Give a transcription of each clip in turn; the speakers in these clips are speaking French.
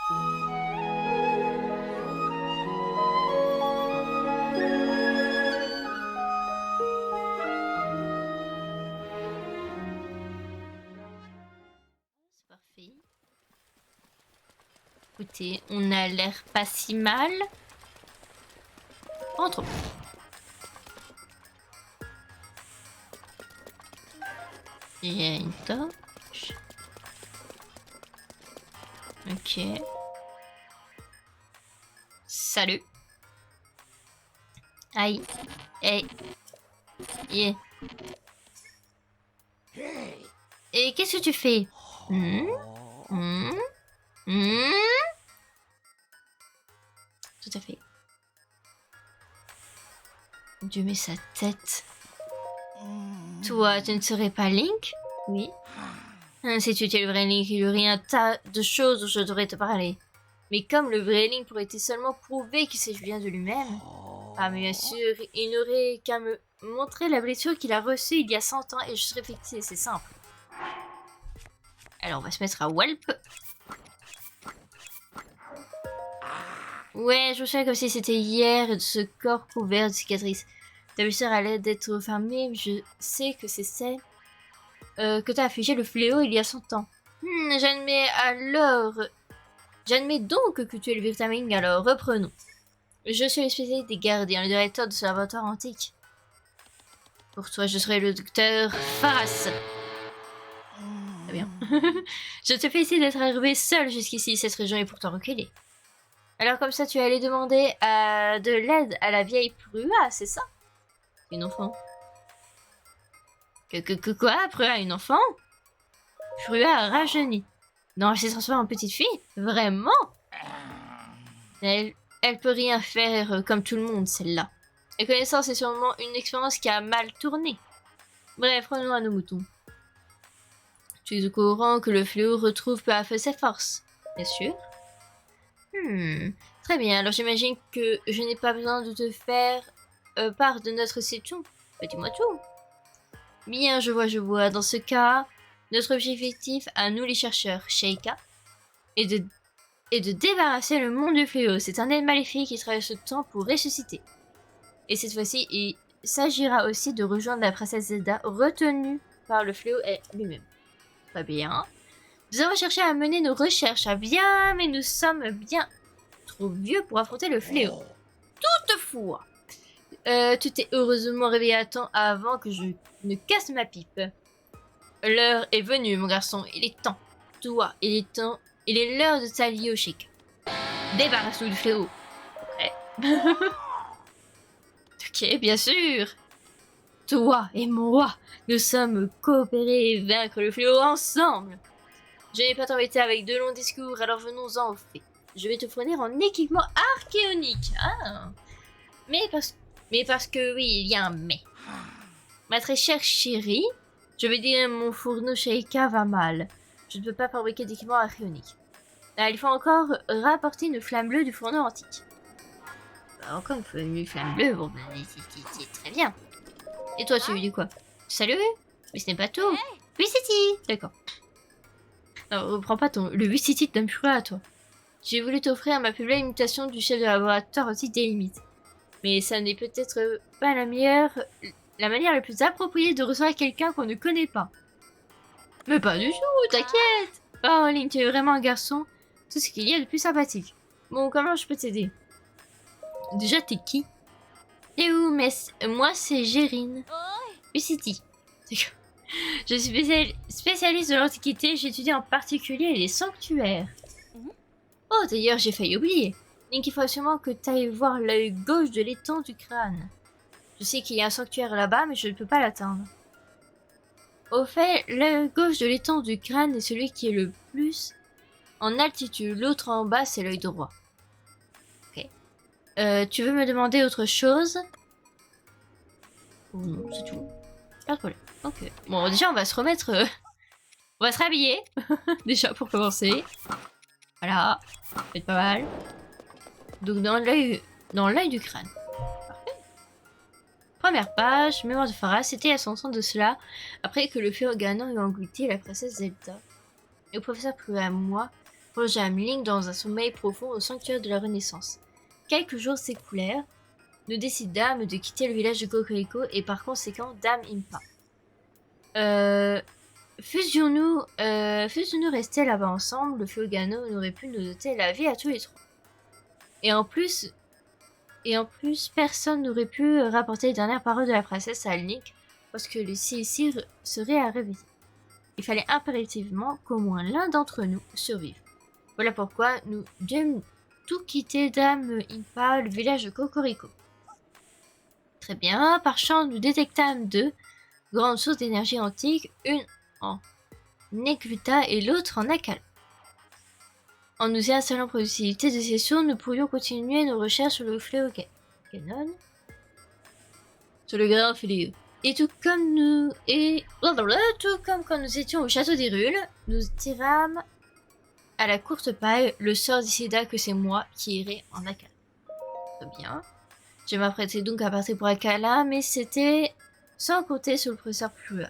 C'est parfait. Écoutez, on a l'air pas si mal. Entre. Il y a une torche. Ok. Salut. Aïe. Hey. Yeah. Et qu'est-ce que tu fais? Tout à fait. Dieu met sa tête. Toi, tu ne serais pas Link? Oui. Si tu étais le vrai Link, il y aurait un tas de choses dont je devrais te parler. Mais comme le vrai Link pourrait seulement prouver qu'il s'agit bien de lui-même, ah mais bien sûr, il n'aurait qu'à me montrer la blessure qu'il a reçue il y a 100 ans et je serais fixé, c'est simple. Alors on va se mettre à Walp. Ouais, je me souviens comme si c'était hier, de ce corps couvert de cicatrices. Ta blessure a l'air d'être fermée, mais je sais que c'est celle que t'as affligé le fléau il y a 100 ans. J'admets donc que tu es le Vitaming, alors reprenons. Je suis le spécialiste des gardiens, le directeur de ce laboratoire antique. Pour toi, je serai le docteur Faras. Très bien. Je te félicite d'être arrivé seul jusqu'ici, cette région est pourtant reculée. Alors comme ça, tu es allé demander de l'aide à la vieille Prua, c'est ça? Une enfant. Quoi? Prua, une enfant? Prua a rajeuni. Non, elle s'est transformée en petite fille? Vraiment? Elle peut rien faire comme tout le monde, celle-là. La connaissance est sûrement une expérience qui a mal tourné. Bref, revenons à nos moutons. Tu es au courant que le fléau retrouve peu à peu ses forces, bien sûr? Très bien, alors j'imagine que je n'ai pas besoin de te faire part de notre situation. Bah, dis-moi tout. Bien, je vois. Dans ce cas, notre objectif à nous les chercheurs, Sheikah, est de débarrasser le monde du fléau. C'est un aide maléfique qui traverse le temps pour ressusciter. Et cette fois-ci, il s'agira aussi de rejoindre la princesse Zelda, retenue par le fléau lui-même. Très bien. Nous avons cherché à mener nos recherches à bien, mais nous sommes bien trop vieux pour affronter le fléau. Toutefois, tu t'es heureusement réveillé à temps avant que je ne casse ma pipe. L'heure est venue, mon garçon. Il est temps. Toi, il est l'heure de t'allier au chic. Débarrasse-nous du fléau. Ouais. Ok, bien sûr. Toi et moi, nous sommes coopérés et vaincre le fléau ensemble. Je n'ai pas t'embêter avec de longs discours, alors venons-en au fait. Je vais te fournir en équipement archéonique. Ah. Mais parce que oui, il y a un mais. Ma très chère chérie, je veux dire, mon fourneau Sheikah va mal. Je ne peux pas fabriquer d'équipement archéonique. Là, il faut encore rapporter une flamme bleue du fourneau antique. Bah, encore une flamme bleue, bon, bah, c'est très bien. Et toi, tu lui dis quoi? Salut? Mais ce n'est pas tout. Oui, City. D'accord. Non, reprends pas le 8 City d'un purée à toi. J'ai voulu t'offrir ma plus belle imitation du chef de laboratoire aussi des limites. Mais ça n'est peut-être pas la manière la plus appropriée de recevoir quelqu'un qu'on ne connaît pas. Mais pas du tout, t'inquiète. Oh, Link, tu es vraiment un garçon. Tout ce qu'il y a de plus sympathique. Bon, comment je peux t'aider? Déjà, t'es qui? Et où, mais moi, c'est Gérine. Oui, City. Je suis spécialiste de l'Antiquité, j'étudie en particulier les sanctuaires. Oh, d'ailleurs, j'ai failli oublier. Link, il faut absolument que tu ailles voir l'œil gauche de l'étang du crâne. Je sais qu'il y a un sanctuaire là-bas, mais je ne peux pas l'atteindre. Au fait, l'œil gauche de l'étang du crâne est celui qui est le plus en altitude. L'autre en bas, c'est l'œil droit. Ok. Tu veux me demander autre chose? Oh non, c'est tout. Pas de problème. Ok. Bon, déjà, on va se remettre... on va se rhabiller. Déjà, pour commencer. Voilà. Ça fait pas mal. Donc, dans l'œil du crâne. Parfait. Première page, mémoire de Farah. C'était à 100 ans de cela, après que le fléau Ganon eut englouti la princesse Zelda. Et au professeur Prua à moi, plongeâmes Link dans un sommeil profond au sanctuaire de la Renaissance. Quelques jours s'écoulèrent. Nous décidâmes de quitter le village de Cocorico et par conséquent Dame Impa. Faisions-nous rester là-bas ensemble, le Fiogano n'aurait pu nous ôter la vie à tous les trois. Et en plus, personne n'aurait pu rapporter les dernières paroles de la princesse à Link parce que le Cécile serait à réveiller. Il fallait impérativement qu'au moins l'un d'entre nous survive. Voilà pourquoi nous dûmes tout quitter Dame Impa, le village de Cocorico. Très bien, par chance nous détectâmes deux grandes sources d'énergie antique, une en Necluta et l'autre en Akala. En nous y installant en proximité de ces sources, nous pourrions continuer nos recherches sur le fléau Ganon, sur le grand fléau. Et tout comme quand nous étions au château d'Hyrule, nous tirâmes à la courte paille, le sort décida que c'est moi qui irai en Akala. Très bien. Je m'apprêtais donc à partir pour Akala, mais c'était sans compter sur le professeur Plua.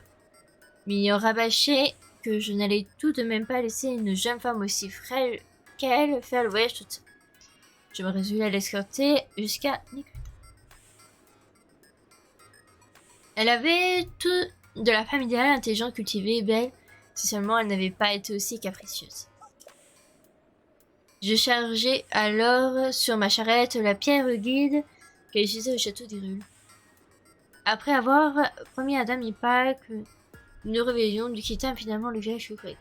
M'ayant rabâché que je n'allais tout de même pas laisser une jeune femme aussi frêle qu'elle faire le voyage toute seule. Je me résolus à l'escorter jusqu'à Necluta. Elle avait tout de la femme idéale, intelligente, cultivée, belle, si seulement elle n'avait pas été aussi capricieuse. Je chargeai alors sur ma charrette la pierre guide qu'elle utilisait au château d'Hyrule. Après avoir promis à Dame Impa que nous réveillions, nous quittâmes finalement le village Cocorico.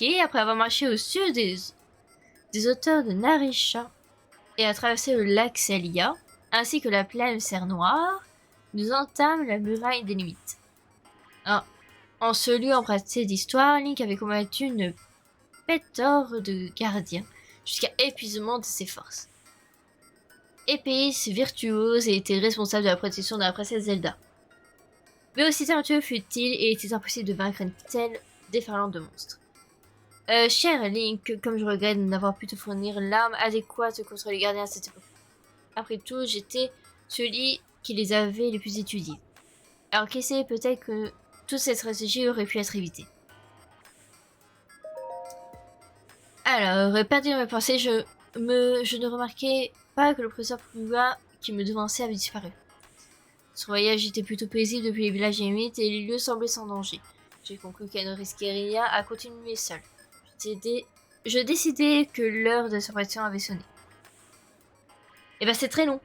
Et après avoir marché au sud des hauteurs de Narisha et à traverser le lac Celia, ainsi que la plaine Serre Noire, nous entâmes la muraille des limites. En ce lieu emprunté d'histoire, Link avait combattu une pléthore de gardiens jusqu'à épuisement de ses forces. Épéiste virtuose et était responsable de la protection de la princesse Zelda. Mais aussi talentueux fut-il et il était impossible de vaincre une telle déferlante de monstres. Cher Link, comme je regrette de n'avoir pu te fournir l'arme adéquate contre les gardiens à cette époque. Après tout, j'étais celui qui les avait les plus étudiés. Alors qui sait, peut-être que toute cette stratégie aurait pu être évitée. Alors, perdu dans mes pensées, je ne remarquai pas que le professeur Plua qui me devançait avait disparu. Son voyage était plutôt paisible depuis les villages limites et les lieux semblaient sans danger. J'ai conclu qu'elle ne risquait rien à continuer seule. Je décidai que l'heure de séparation avait sonné. Et ben c'est très long.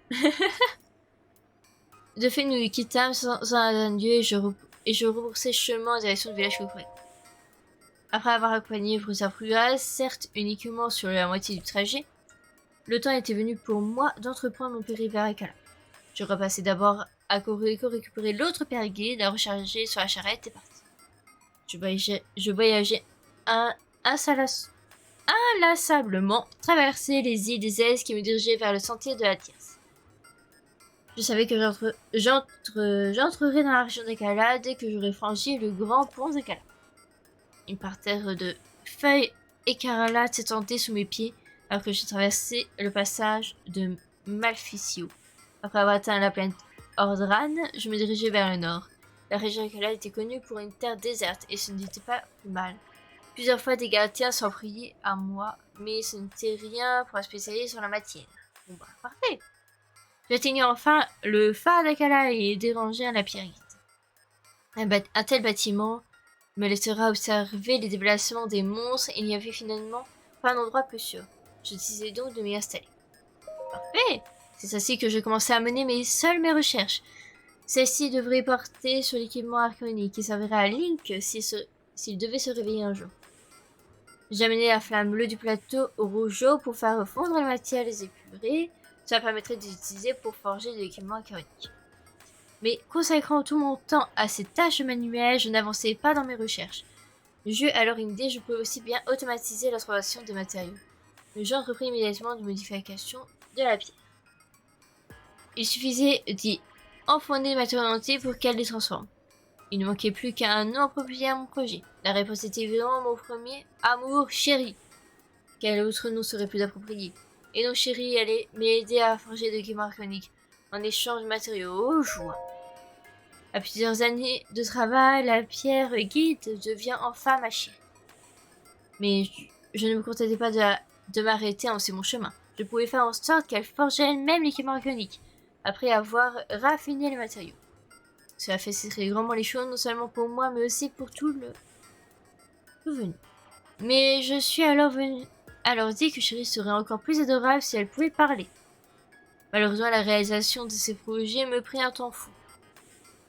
De fait, nous quittâmes sans un adieu et je rebroussai chemin en direction du village Cocorico. Après avoir accompagné le professeur Plua, certes uniquement sur la moitié du trajet, le temps était venu pour moi d'entreprendre mon périple vers Akala. Je repassai d'abord à Cocorico récupérer l'autre pierre guide, la recharger sur la charrette et parti. Je voyageais inlassablement, traverser les îles des Aises qui me dirigeaient vers le sentier de la tierce. Je savais que j'entrerais dans la région d'Akala dès que j'aurais franchi le grand pont d'Akala. Une parterre de feuilles écarlates s'étendait sous mes pieds alors que je traversais le passage de Malficio. Après avoir atteint la plaine Ordran, je me dirigeais vers le nord. La région d'Akala était connue pour une terre déserte et ce n'était pas plus mal. Plusieurs fois des gardiens s'en priaient à moi, mais ce n'était rien pour un spécialiste sur la matière. Bon bah, parfait. J'atteignis enfin le phare d'Akala et dérangeai la pierre guide. Un tel bâtiment me laissera observer les déplacements des monstres et il n'y avait finalement pas un endroit plus sûr. Je décidai donc de m'y installer. Parfait. C'est ainsi que je commençais à mener mes recherches. Celle-ci devrait porter sur l'équipement archéonique qui servira à Link s'il devait se réveiller un jour. J'amenai la flamme bleue du plateau au rougeau pour faire fondre la matière les épurés. Ça permettrait de l'utiliser pour forger de l'équipement archéonique. Mais consacrant tout mon temps à ces tâches manuelles, je n'avançais pas dans mes recherches. J'eus alors une idée, je pouvais aussi bien automatiser la transformation des matériaux. J'entrepris immédiatement une modification de la pierre. Il suffisait d'y enfoncer les matériaux entiers pour qu'elle les transforme. Il ne manquait plus qu'un nom approprié à mon projet. La réponse était évidemment mon premier amour chéri. Quel autre nom serait plus approprié? Et donc chéri allait m'aider à forger des équipements archéoniques en échange de matériaux. Oh, joie! À plusieurs années de travail, la pierre guide devient enfin ma chérie. Mais je ne me contentais pas de m'arrêter en si bon chemin. Je pouvais faire en sorte qu'elle forgeait elle-même l'équipement organique, après avoir raffiné les matériaux. Cela faciliterait grandement les choses, non seulement pour moi, mais aussi pour tout venu. Mais je suis alors dit que Chérie serait encore plus adorable si elle pouvait parler. Malheureusement, la réalisation de ces projets me prit un temps fou.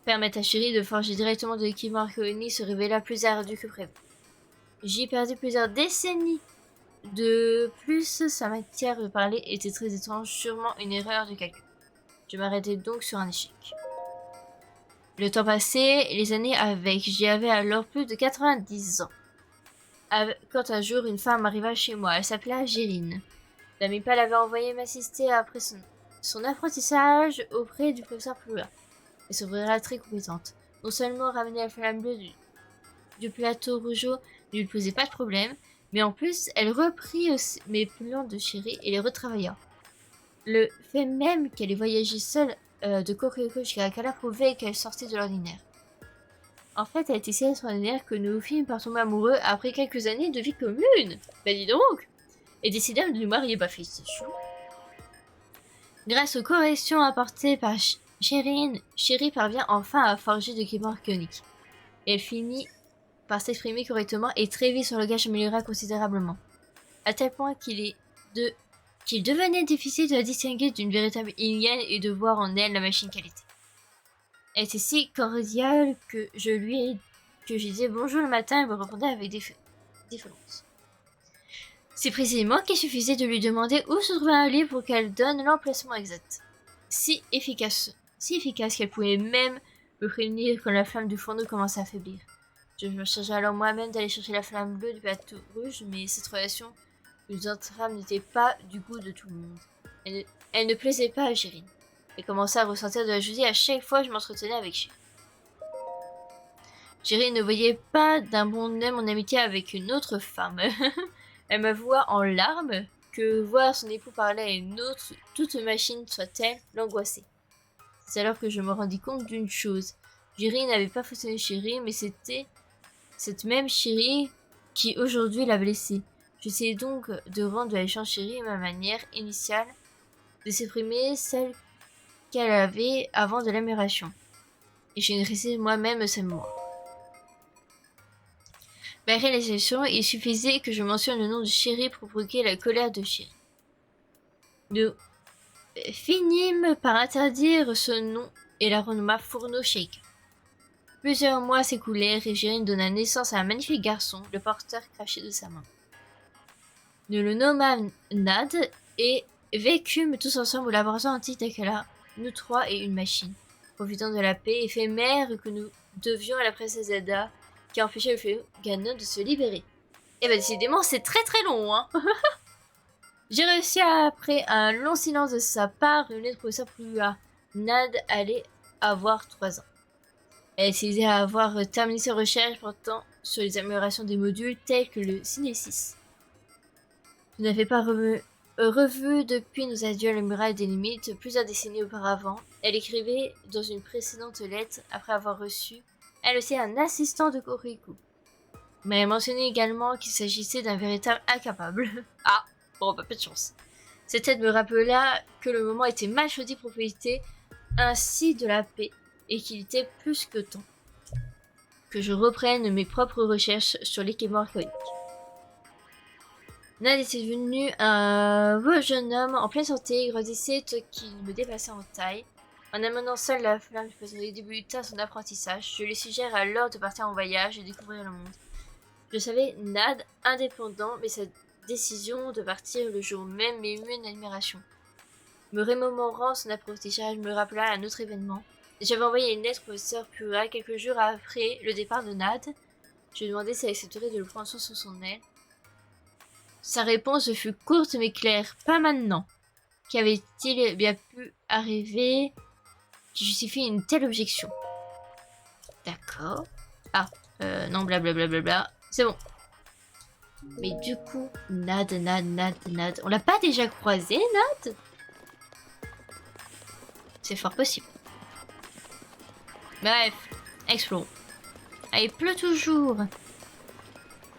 Permettre à Chérie de forger directement de l'équipement archéonique se révéla plus ardu que prévu. J'y ai perdu plusieurs décennies. De plus, sa matière de parler était très étrange, sûrement une erreur de calcul. Je m'arrêtais donc sur un échec. Le temps passait, et les années avec. J'y avais alors plus de 90 ans. Quand un jour, une femme arriva chez moi. Elle s'appelait Gérine. L'ami l'avait envoyé m'assister après son apprentissage auprès du professeur Plura. Elle s'ouvrira très compétente. Non seulement ramener la flamme bleue du plateau rougeau ne lui posait pas de problème, mais en plus, elle reprit aussi mes plans de Chérie et les retravailla. Le fait même qu'elle ait voyagé seule de Kokoriko jusqu'à Kala prouvait qu'elle sortait de l'ordinaire. En fait, elle était si extraordinaire que nous fîmes par tomber amoureux après quelques années de vie commune. Ben dis donc! Et décidèrent de nous marier, bah félicitations. Grâce aux corrections apportées par Chérie parvient enfin à forger de l'équipement archéonique. Elle finit par s'exprimer correctement et très vite son langage s'améliora considérablement, à tel point qu'il devenait difficile de la distinguer d'une véritable hyène et de voir en elle la machine qu'elle était. Elle était si cordiale que j'ai dit bonjour le matin et me répondait avec défiance. C'est précisément qu'il suffisait de lui demander où se trouvait un lit pour qu'elle donne l'emplacement exact. Si efficace qu'elle pouvait même me prévenir quand la flamme du fourneau commençait à faiblir. Je me chargeais alors moi-même d'aller chercher la flamme bleue du plateau rouge, mais cette relation que nous entrammes n'était pas du goût de tout le monde. Elle ne plaisait pas à Gérine. Elle commençait à ressentir de la jalousie à chaque fois que je m'entretenais avec Gérine. Gérine ne voyait pas d'un bon œil mon amitié avec une autre femme. Elle m'avoua en larmes que voir son époux parler à une autre, toute machine soit-elle, l'angoissait. C'est alors que je me rendis compte d'une chose. Gérine n'avait pas façonné Chérie, mais c'était cette même Chérie qui aujourd'hui l'a blessée. J'essayais donc de rendre à l'échange Chérie ma manière initiale de s'exprimer, celle qu'elle avait avant de l'admiration. Et je ne restais moi-même ce moi. Ma réalisation, il suffisait que je mentionne le nom de Chérie pour provoquer la colère de Chérie. Nous finîmes par interdire ce nom et la renomma Fourneau Shake. Plusieurs mois s'écoulèrent et Gérine donna naissance à un magnifique garçon, le porteur craché de sa main. Nous le nommâmes Nad et vécûmes tous ensemble au laboratoire antique d'Akala, nous trois et une machine, profitant de la paix éphémère que nous devions à la princesse Zelda, qui empêchait le feu Ganon de se libérer. Et bah décidément c'est très très long, hein. J'ai réussi après un long silence de sa part une lettre professeur Plua. Nad allait avoir 3 ans. Elle s'était à avoir terminé ses recherches portant sur les améliorations des modules tels que le Cinésis. Je n'avais pas revu depuis nos adieux à la muraille des limites plusieurs décennies auparavant. Elle écrivait dans une précédente lettre, après avoir reçu, elle aussi un assistant de Koriku. Mais elle mentionnait également qu'il s'agissait d'un véritable incapable. Ah, bon, bah, pas de chance. Cette lettre me rappela que le moment était mal choisi pour profiter ainsi de la paix, et qu'il était plus que temps que je reprenne mes propres recherches sur l'équipement archéonique. Nad était devenu un beau jeune homme en pleine santé, il grandissait qu'il me dépassait en taille. En amenant seul la flamme du poissonnerie débuta son apprentissage. Je lui suggère alors de partir en voyage et découvrir le monde. Je savais Nad indépendant, mais sa décision de partir le jour même m'émut une admiration. Me remémorant son apprentissage me rappela un autre événement. J'avais envoyé une lettre au professeur Plura quelques jours après le départ de Nad. Je lui demandais si elle accepterait de le prendre sous son aile. Sa réponse fut courte mais claire. Pas maintenant. Qu'avait-il bien pu arriver qui justifie une telle objection? D'accord. Ah, non, blablabla. C'est bon. Mais du coup, Nad. On l'a pas déjà croisé, Nad? C'est fort possible. Bref, explorons. Ah, il pleut toujours.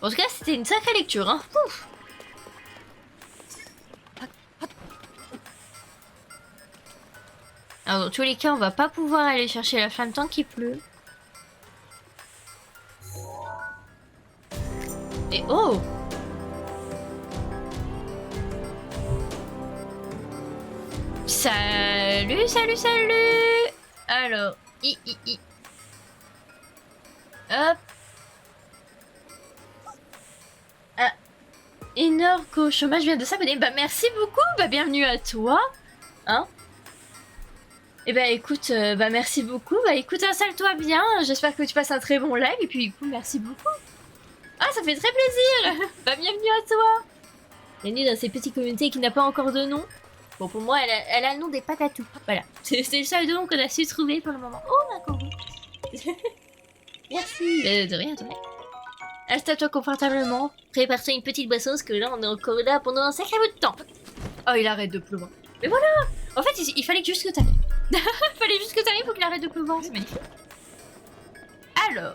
En tout cas, c'était une sacrée lecture, hein. Ouf. Alors, dans tous les cas, on va pas pouvoir aller chercher la flamme tant qu'il pleut. Et oh! Salut, salut, salut! Alors, Hop. Ah. Enor qu'au chômage vient de s'abonner. Bah merci beaucoup, bah bienvenue à toi. Hein? Et bah écoute, bah merci beaucoup. Bah écoute, installe-toi bien. J'espère que tu passes un très bon live. Et puis écoute, merci beaucoup. Ah, ça fait très plaisir. Bah bienvenue à toi. Bienvenue dans cette petite communauté qui n'a pas encore de nom. Bon, pour moi, elle a le nom des patatou. Voilà. C'est le seul nom qu'on a su trouver pour le moment. Oh, d'accord. Merci. De rien, de rien. Installe-toi confortablement. Prépare-toi une petite boisson parce que là, on est encore là pendant un sacré bout de temps. Oh, il arrête de pleuvoir. Mais voilà. En fait, il fallait juste que t'arrives. Il fallait juste que t'arrives pour qu'il arrête de pleuvoir. C'est magnifique. Alors,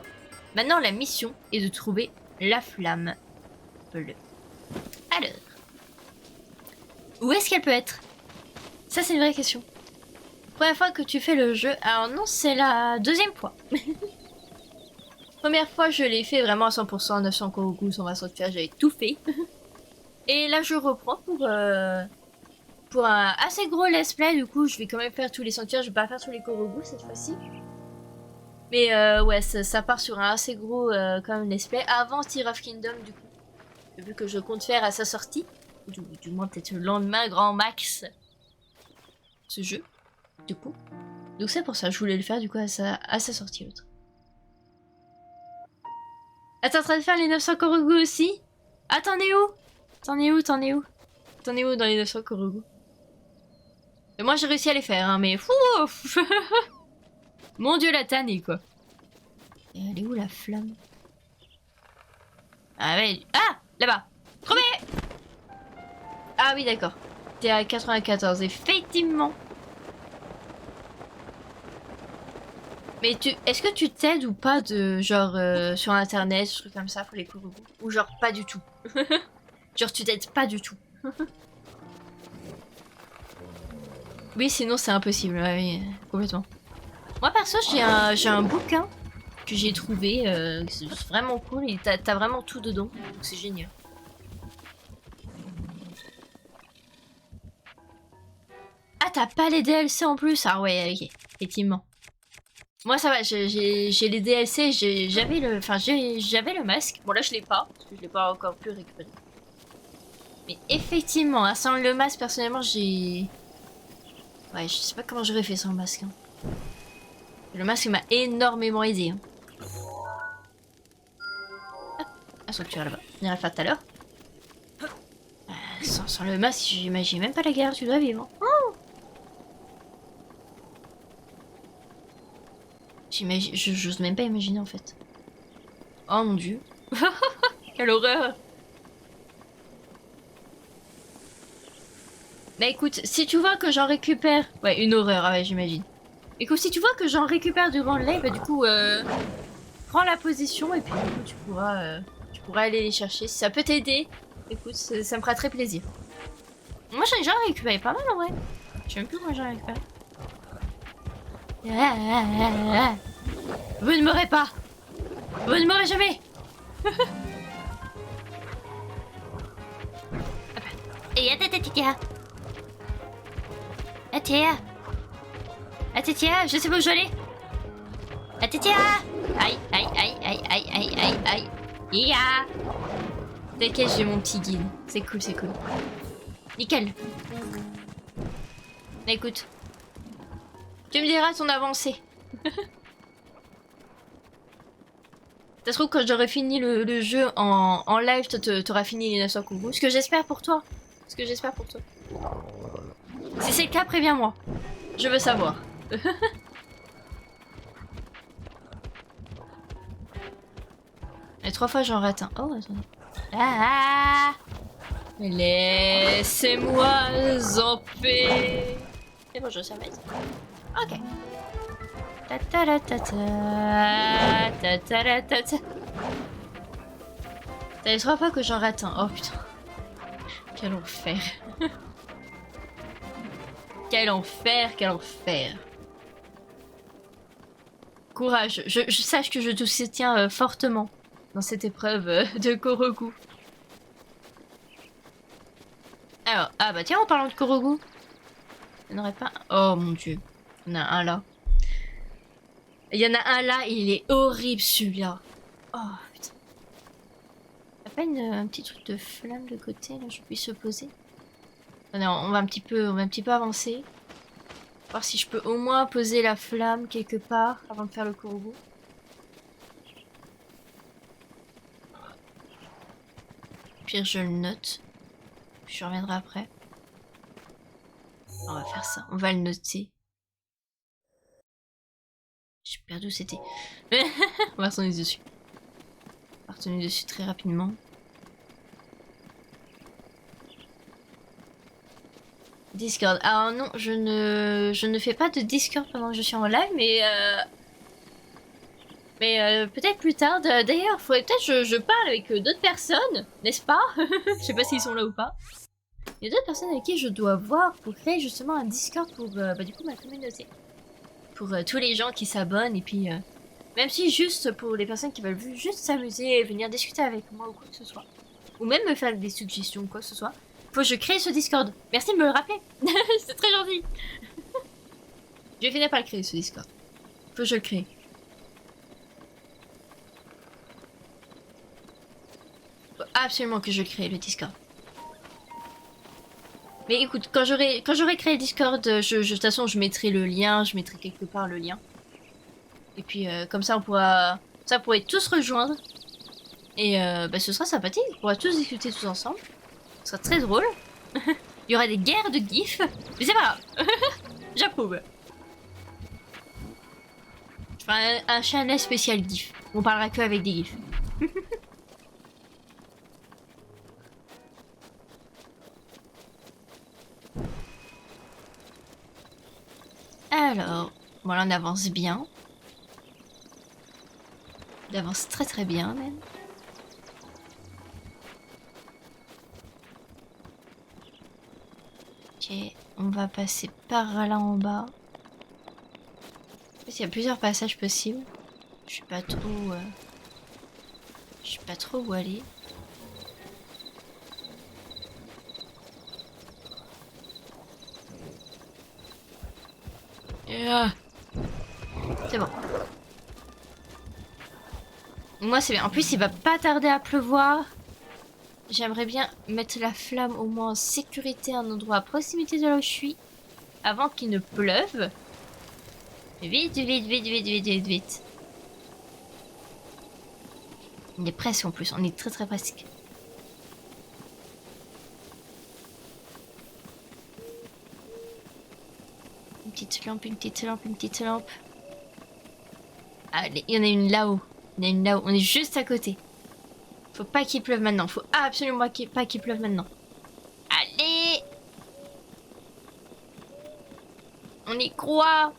maintenant, la mission est de trouver la flamme bleue. Alors, où est-ce qu'elle peut être? Ça, c'est une vraie question. Première fois que tu fais le jeu. Alors non, c'est la deuxième fois. Première fois, je l'ai fait vraiment à 100%, 900 Korogu, 120 sanctuaires, j'avais tout fait. Et là, je reprends pour un assez gros let's play. Du coup, je vais quand même faire tous les sanctuaires. Je vais pas faire tous les Korogu cette fois-ci. Mais ouais, ça part sur un assez gros quand même let's play. Avant Tears of Kingdom, du coup. Vu que je compte faire à sa sortie. Du moins, peut-être le lendemain, grand max. Ce jeu, du coup. Donc c'est pour ça, je voulais le faire du coup à sa sortie l'autre. Ah, t'es en train de faire les 900 Korogu aussi? Ah, t'en es où? T'en es où? T'en es où? T'en es où dans les 900 Korogu? Et moi j'ai réussi à les faire, hein, mais fou. Mon dieu, la tannée quoi. Et elle est où la flamme? Ah ouais. Ah, là-bas. Premier. Ah oui, d'accord. T'es à 94, effectivement. Mais est-ce que tu t'aides ou pas de genre sur internet, des trucs comme ça pour les Korogu? Ou genre pas du tout? Genre tu t'aides pas du tout? Oui, sinon c'est impossible, ouais, oui, complètement. Moi perso, j'ai un bouquin que j'ai trouvé, c'est vraiment cool, et t'as vraiment tout dedans, donc c'est génial. Ah, t'as pas les DLC en plus? Ah ouais, ok, effectivement. Moi ça va, j'ai les DLC, j'avais le masque. Bon là je l'ai pas, parce que je l'ai pas encore pu récupérer. Mais effectivement, hein, sans le masque personnellement j'ai... Ouais, je sais pas comment j'aurais fait sans le masque. Hein. Le masque m'a énormément aidé. Hein. Ah, sanctuaire là-bas. On ira le faire tout à l'heure. Sans le masque, j'imagine même pas la guerre, tu dois vivre. Oh, j'ose même pas imaginer en fait. Oh mon dieu. Quelle horreur. Bah écoute, si tu vois que j'en récupère... Ouais, une horreur, ah ouais, j'imagine. Écoute, si tu vois que j'en récupère durant le live, bah du coup, prends la position et puis du coup, tu pourras aller les chercher. Si ça peut t'aider, écoute, ça me fera très plaisir. Moi, j'en ai récupéré pas mal en vrai. Je sais même plus comment j'en ai récupéré. Vous ne m'aurez pas. Vous ne m'aurez jamais. Et Atatia. Atatia, je sais pas où je vais aller. Atatia. Aïe, aïe, aïe, aïe, aïe, aïe, aïe, aïe. Yeah. T'inquiète, j'ai mon petit guide. C'est cool, c'est cool. Nickel. Écoute. Tu me diras ton avancée. Ça se trouve, quand j'aurai fini le jeu en live, t'auras fini les 900 Korogu. Ce que j'espère pour toi. Ce que j'espère pour toi. Si c'est le cas, préviens-moi. Je veux savoir. Et 3 fois, j'en rate un. Oh, attendez. Ah, laissez-moi en paix. C'est bon, je sais mettre. Ok. T'as les 3 fois que j'en rate un. Oh putain. Quel enfer. Quel enfer, quel enfer. Courage, je sache que je te soutiens fortement dans cette épreuve de Korogu. Alors, ah bah tiens, en parlant de Korogu, il n'y en aurait pas... Oh mon dieu, il y en a un là. Il y en a un là, il est horrible celui-là. Oh putain. Y'a pas un petit truc de flamme de côté, là, je puisse se poser? Non, on va un petit peu avancer. Voir si je peux au moins poser la flamme quelque part avant de faire le Korogu. Pire, je le note. Je reviendrai après. On va faire ça. On va le noter. J'ai perdu où c'était. On va retourner dessus. On va retourner dessus très rapidement. Discord. Alors non, je ne fais pas de Discord pendant que je suis en live, mais peut-être plus tard. D'ailleurs, faudrait peut-être je parle avec d'autres personnes, n'est-ce pas? Je sais pas s'ils sont là ou pas. Il y a d'autres personnes avec qui je dois voir pour créer justement un Discord pour du coup ma communauté. Pour tous les gens qui s'abonnent et puis même si juste pour les personnes qui veulent juste s'amuser et venir discuter avec moi ou quoi que ce soit. Ou même me faire des suggestions ou quoi que ce soit. Faut que je crée ce Discord. Merci de me le rappeler. C'est très gentil. Je vais finir par le créer ce Discord. Faut que je le crée. Faut absolument que je crée le Discord. Mais écoute, quand j'aurai créé le Discord, de toute façon je mettrai le lien, je mettrai quelque part le lien. Et puis comme ça on pourra tous se rejoindre. Et ce sera sympathique, on pourra tous discuter tous ensemble. Ce sera très drôle. Il y aura des guerres de gifs, mais c'est pas grave. J'approuve. Je ferai un channel spécial gif. On parlera que avec des gifs. Alors, voilà, on avance bien. On avance très très bien même. Ok, on va passer par là en bas. Il y a plusieurs passages possibles. Je sais pas trop où aller. C'est bon. Moi c'est bien. En plus il va pas tarder à pleuvoir. J'aimerais bien mettre la flamme au moins en sécurité à un endroit à proximité de là où je suis. Avant qu'il ne pleuve. Vite, vite, vite, vite, vite, vite, vite. On est presque en plus. On est très très presque. Une petite lampe, une petite lampe, une petite lampe. Allez, il y en a une là-haut. Il y en a une là-haut. On est juste à côté. Faut pas qu'il pleuve maintenant. Faut absolument pas qu'il pleuve maintenant. Allez! On y croit!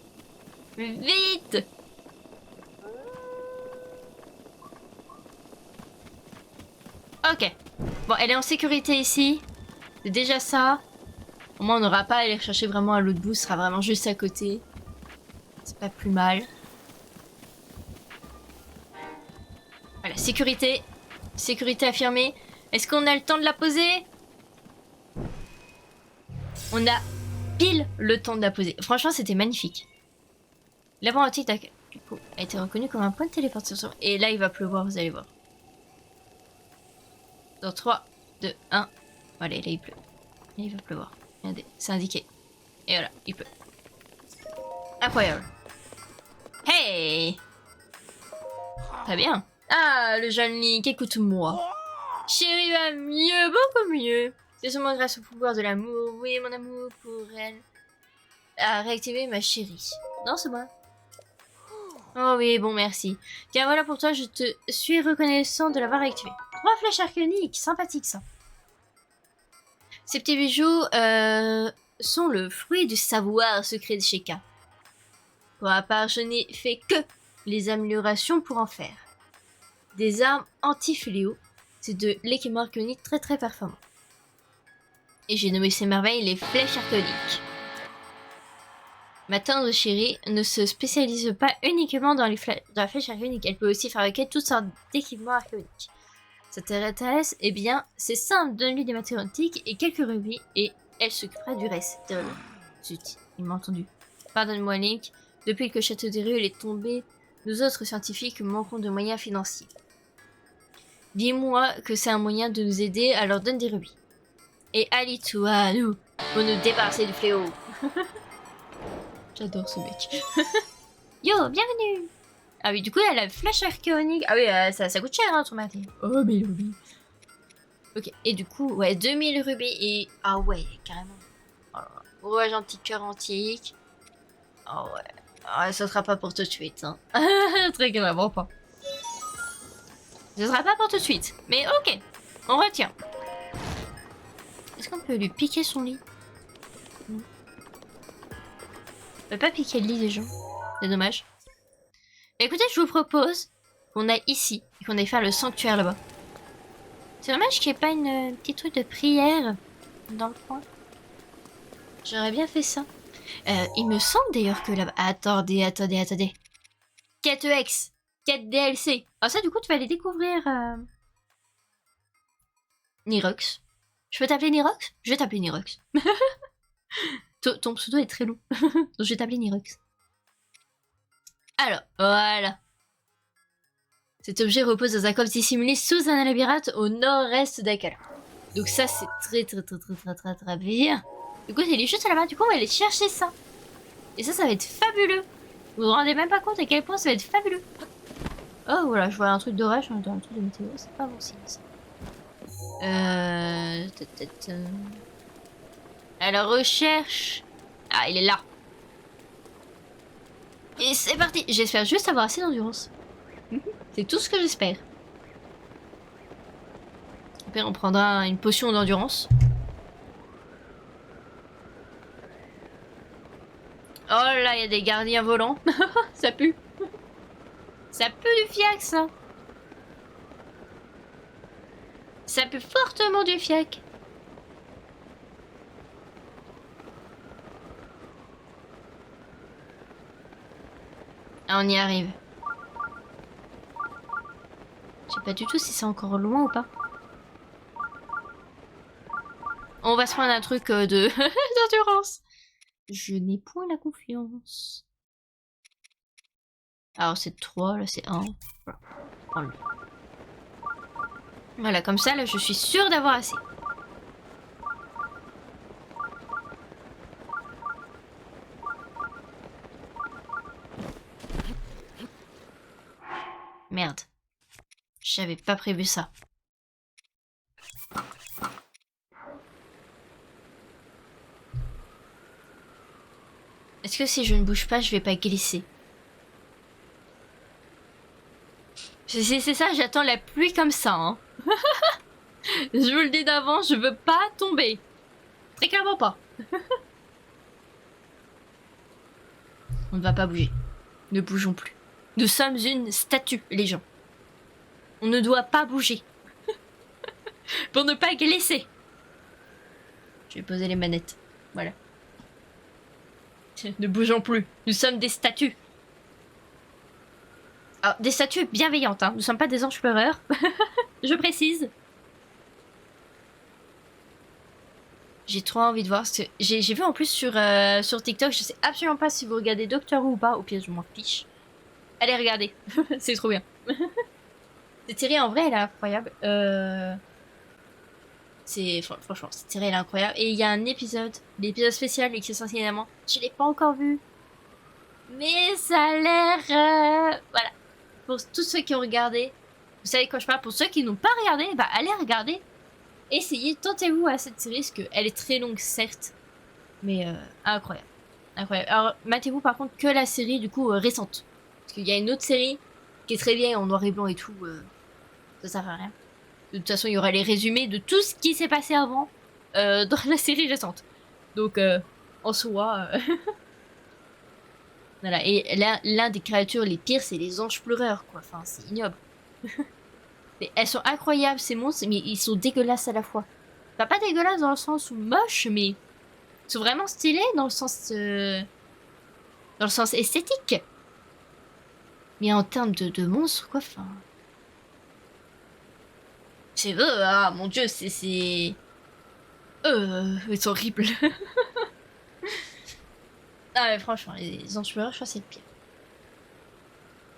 Vite! Ok. Bon, elle est en sécurité ici. C'est déjà ça. Au moins, on n'aura pas à aller chercher vraiment à l'autre bout. Ce sera vraiment juste à côté. C'est pas plus mal. Voilà, sécurité. Sécurité affirmée. Est-ce qu'on a le temps de la poser? On a pile le temps de la poser. Franchement, c'était magnifique. L'apprenti du coup a été reconnu comme un point de téléportation. Et là, il va pleuvoir, vous allez voir. Dans 3, 2, 1. Allez, là, il pleut. Là, il va pleuvoir. Regardez, c'est indiqué. Et voilà, il pleut. Incroyable. Hey! Très bien. Ah, le jeune Link, écoute-moi. Chérie va mieux, beaucoup mieux. C'est seulement grâce au pouvoir de l'amour. Oui, mon amour pour elle. A réactivé ma chérie. Non, c'est moi. Oh oui, bon, merci. Tiens, voilà pour toi, je te suis reconnaissant de l'avoir réactivé. 3 flèches arcaniques, sympathique ça. Ces petits bijoux sont le fruit du savoir secret de Sheikah. Pour ma part, je n'ai fait que les améliorations pour en faire. Des armes anti-fléau, c'est de l'équipement arcanique très très performant. Et j'ai nommé ces merveilles les flèches arcaniques. Ma tendre chérie ne se spécialise pas uniquement dans la flèche archéonique. Elle peut aussi fabriquer toutes sortes d'équipements archéoniques. Ça t'intéresse? Eh bien, c'est simple. Donne-lui des matériaux antiques et quelques rubis et elle s'occupera du reste. Zut, il m'a entendu. Pardonne-moi, Link. Depuis que Château des Rues est tombé, nous autres scientifiques manquons de moyens financiers. Dis-moi que c'est un moyen de nous aider, alors donne des rubis. Et allie-toi à nous pour nous débarrasser du fléau. J'adore ce mec. Yo, bienvenue. Ah oui, du coup, elle a la flèche archéonique. Ah oui, ça coûte cher, hein, ton matériel. Oh, mais rubis. Ok, et du coup, ouais, 2000 rubis et... Ah ouais, carrément. Oh, ouais, gentil cœur antique. Oh ouais. Ah, ça sera pas pour tout de suite, hein. Très clairement pas. Ce sera pas pour tout de suite. Mais ok, on retient. Est-ce qu'on peut lui piquer son lit? Non. On peut pas piquer le lit des gens. C'est dommage. Écoutez, je vous propose qu'on aille ici et qu'on aille faire le sanctuaire là-bas. C'est dommage qu'il n'y ait pas une petite truc de prière dans le coin. J'aurais bien fait ça. Il me semble d'ailleurs que là-bas... Attendez. Quête X. Quête DLC. Ah ça, du coup, tu vas aller découvrir... Nirox. Je peux t'appeler Nirox? Je vais t'appeler Nirox. Ton pseudo est très long. Donc je vais t'appeler Nirox. Alors, voilà. Cet objet repose dans un coffre dissimulé sous un labyrinthe au nord-est d'Akala. Donc ça, c'est très bien. Du coup, il est juste là-bas. Du coup, on va aller chercher ça. Et ça va être fabuleux. Vous vous rendez même pas compte à quel point ça va être fabuleux. Oh, voilà, je vois un truc d'orage dans un truc de météo. C'est pas bon signe, ça. À la recherche. Ah, il est là. Et c'est parti. J'espère juste avoir assez d'endurance. C'est tout ce que j'espère. Après, on prendra une potion d'endurance. Oh là, il y a des gardiens volants. Ça pue. Ça pue du fiac, ça. Ça pue fortement du fiac. Ah, on y arrive. Je sais pas du tout si c'est encore loin ou pas. On va se prendre un truc de d'endurance. Je n'ai point la confiance. Alors c'est 3, là c'est 1. Voilà. Voilà, comme ça, là je suis sûre d'avoir assez. Merde. J'avais pas prévu ça. Est-ce que si je ne bouge pas, je vais pas glisser? C'est ça, j'attends la pluie comme ça. Hein. Je vous le dis d'avance, je veux pas tomber. Très clairement pas. On ne va pas bouger. Ne bougeons plus. Nous sommes une statue, les gens. On ne doit pas bouger. Pour ne pas glisser. Je vais poser les manettes. Voilà. Ne bougeons plus. Nous sommes des statues. Alors, des statues bienveillantes, hein. Nous ne sommes pas des anges pleureurs. Je précise. J'ai trop envie de voir. J'ai vu en plus sur TikTok, je sais absolument pas si vous regardez Doctor Who ou pas. Au pire, je m'en fiche. Allez, regardez. C'est trop bien. Cette série, en vrai, elle est incroyable. Franchement, cette série, elle est incroyable. Et il y a un épisode, l'épisode spécial, et qui est sorti évidemment. Je l'ai pas encore vu. Mais ça a l'air... Voilà. Pour tous ceux qui ont regardé, vous savez quoi je parle. Pour ceux qui n'ont pas regardé, bah allez regarder. Essayez, tentez-vous à cette série, parce qu'elle est très longue, certes. Mais incroyable. Incroyable. Alors, matez-vous par contre que la série, du coup, récente. Parce qu'il y a une autre série qui est très vieille, en noir et blanc et tout. Ça sert à rien. De toute façon, il y aura les résumés de tout ce qui s'est passé avant dans la série récente. Donc, en soi... Voilà, et l'un des créatures les pires, c'est les anges pleureurs, quoi. Enfin, c'est ignoble. Mais elles sont incroyables, ces monstres, mais ils sont dégueulasses à la fois. Enfin, pas dégueulasses dans le sens où moche, mais ils sont vraiment stylés dans le sens... Dans le sens esthétique. Mais en termes de monstres, quoi, enfin... C'est vrai, ah mon dieu, c'est... Ils sont horribles. Ah mais franchement, les anti-héros, je crois que c'est le pire.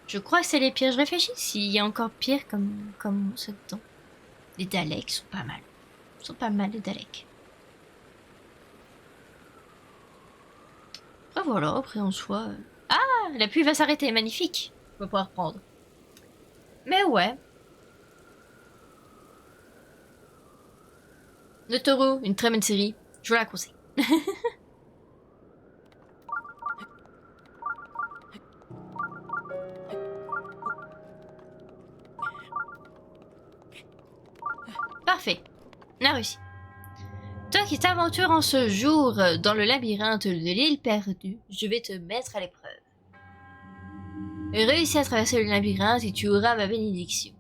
Je crois que c'est les pires. Je réfléchis s'il y a encore pire comme monstres dedans. Les Daleks sont pas mal. Ils sont pas mal, les Daleks. Après voilà, après en soi... Ah, la pluie va s'arrêter, magnifique. On va pouvoir prendre. Mais ouais. Le Taureau, une très bonne série. Je vous la conseille. Parfait. On a réussi. Toi qui t'aventures en ce jour dans le labyrinthe de l'île perdue, je vais te mettre à l'épreuve. Réussis à traverser le labyrinthe et tu auras ma bénédiction.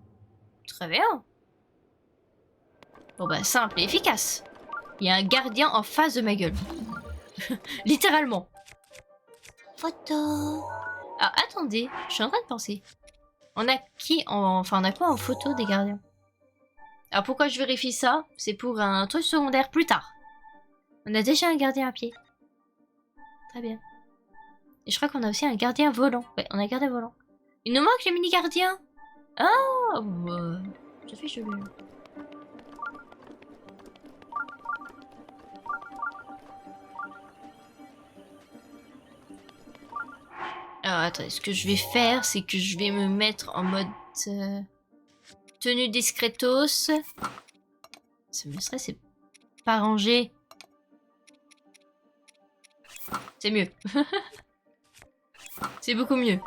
Très bien. Bon bah simple et efficace. Il y a un gardien en face de ma gueule. Littéralement. Photo. Alors attendez, je suis en train de penser. On a qui en... Enfin on a quoi en photo des gardiens? Alors pourquoi je vérifie ça? C'est pour un truc secondaire plus tard. On a déjà un gardien à pied. Très bien. Et je crois qu'on a aussi un gardien volant. Ouais, on a un gardien volant. Il nous manque les mini-gardiens. Ah, ça fait joli. Alors attendez, ce que je vais faire, c'est que je vais me mettre en mode tenue discretos. Ça me serait, c'est pas rangé. C'est mieux. C'est beaucoup mieux.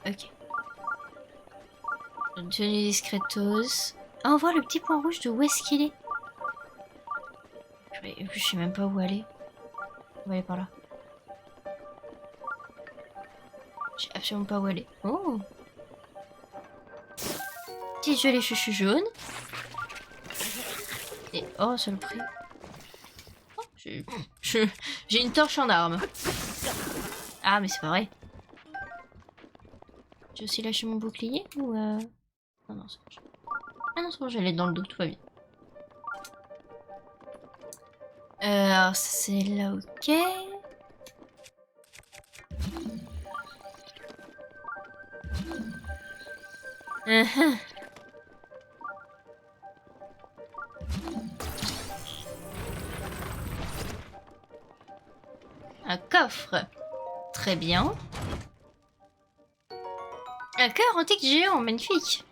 Ok. Une tenue discretos. Ah, on voit le petit point rouge de où est-ce qu'il est. Je sais même pas où aller. On va aller par là. Je sais absolument pas où aller. Oh! Petit jeu les chouchous jaunes. Et oh, c'est le prix. Oh, j'ai une torche en arme. Ah, mais c'est pas vrai. J'ai aussi lâché mon bouclier ou Non, non, c'est bon. Ah non, c'est bon, j'allais dans le dos, tout va bien. Alors, c'est là, ok. Un coffre. Très bien. Un cœur antique géant, magnifique.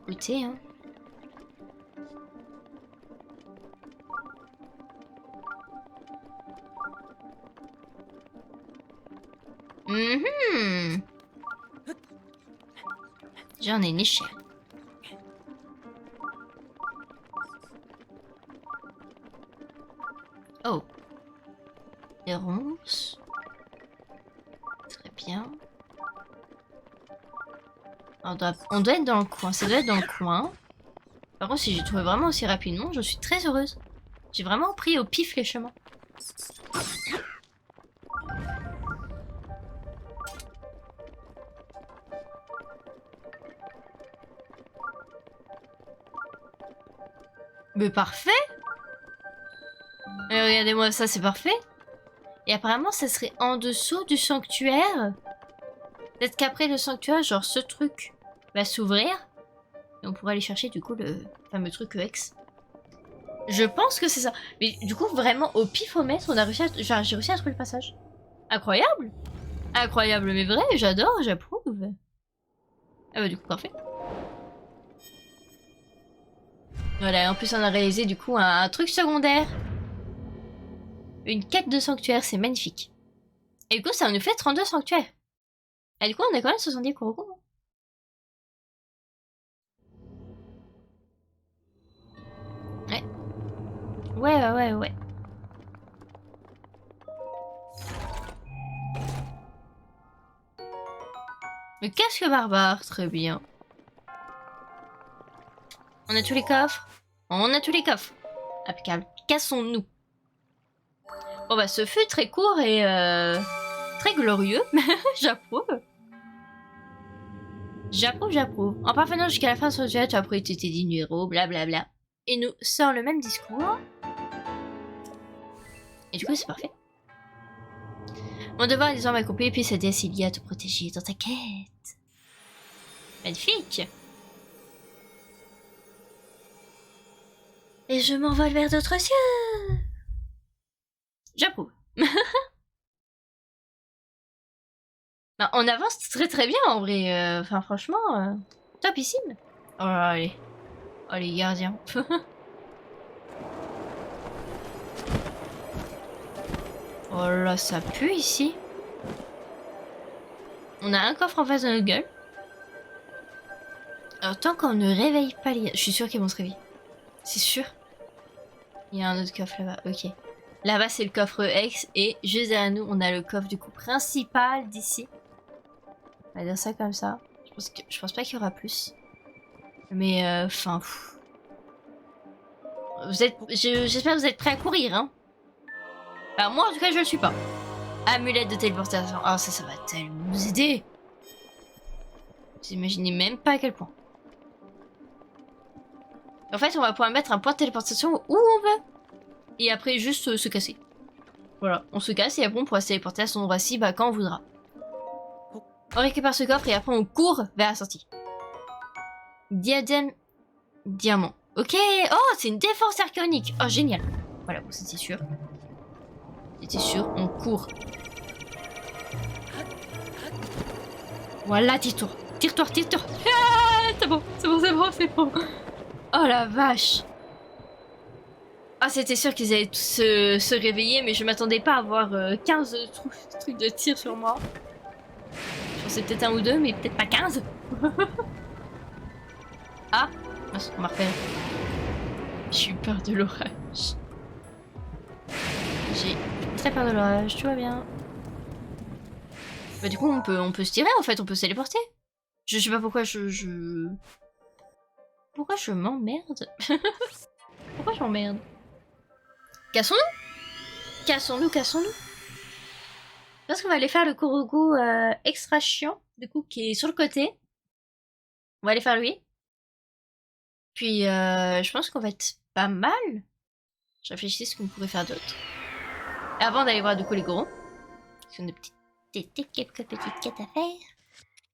Écoutez, hein. J'en ai une échelle. Oh. Des ronces. Très bien. On doit être dans le coin. Ça doit être dans le coin. Par contre, si j'ai trouvé vraiment aussi rapidement, je suis très heureuse. J'ai vraiment pris au pif les chemins. Mais parfait! Mais regardez-moi ça, c'est parfait. Et apparemment, ça serait en dessous du sanctuaire. Peut-être qu'après le sanctuaire, genre ce truc va s'ouvrir. Et on pourra aller chercher du coup le fameux truc EX. Je pense que c'est ça. Mais du coup, vraiment, au pifomètre, on a réussi à... Genre, j'ai réussi à trouver le passage. Incroyable! Incroyable, mais vrai, j'adore, j'approuve. Ah bah du coup, parfait. Voilà, en plus on a réalisé du coup un truc secondaire. Une quête de sanctuaire, c'est magnifique. Et du coup, ça nous fait 32 sanctuaires. Et du coup, on a quand même 70 Kuroko. Ouais. Ouais. Le casque barbare, très bien. On a tous les coffres. On a tous les coffres. Impeccable. Cassons-nous. Bon bah ce fut très court et très glorieux. J'approuve. J'approuve. En parvenant jusqu'à la fin de ce jeu, tu as pris tes dignes héros, blablabla. Et nous sort le même discours. Et du coup c'est parfait. Mon devoir est désormais accompli, puis cette déesse Ilia à te protéger dans ta quête. Magnifique. Et je m'envole vers d'autres cieux. J'approuve. Bah, on avance très bien en vrai. Enfin franchement, topissime. Oh allez. Oh les gardiens. Oh là ça pue ici. On a un coffre en face de notre gueule. Alors tant qu'on ne réveille pas les... Je suis sûre qu'ils vont se réveiller. C'est sûr. Il y a un autre coffre là-bas, ok. Là-bas c'est le coffre X et juste derrière nous on a le coffre du coup principal d'ici. On va dire ça comme ça. Je pense pas qu'il y aura plus. Mais enfin... J'espère que vous êtes prêts à courir hein. Enfin moi en tout cas je le suis pas. Amulette de téléportation. Ah ça va tellement nous aider. Vous imaginez même pas à quel point. En fait on va pouvoir mettre un point de téléportation où on veut. Et après juste se casser. Voilà, on se casse et après on pourra se téléporter à son endroit-ci quand on voudra. On récupère ce coffre et après on court vers la sortie. Diadème diamant. Ok, oh c'est une défense arcanique. Oh génial. Voilà, bon c'était sûr. C'était sûr, on court. Voilà, tire-toi. Tire-toi. Ah, c'est bon. Oh la vache. Ah c'était sûr qu'ils allaient tous se réveiller, mais je m'attendais pas à avoir 15 trucs de tir sur moi. Je pensais peut-être un ou deux, mais peut-être pas 15. Ah, on m'a repéré. J'ai eu peur de l'orage. J'ai très peur de l'orage, tout va bien. Bah du coup on peut se tirer en fait, on peut se téléporter. Je sais pas pourquoi Pourquoi je m'emmerde. Pourquoi je m'emmerde. Cassons-nous. Parce qu'on va aller faire le Korogu extra chiant, du coup, qui est sur le côté. On va aller faire lui. Puis, je pense qu'on va être pas mal. Je réfléchis ce qu'on pourrait faire d'autre. Avant d'aller voir du coup les gorons. Parce qu'on a quelques petites quêtes à faire.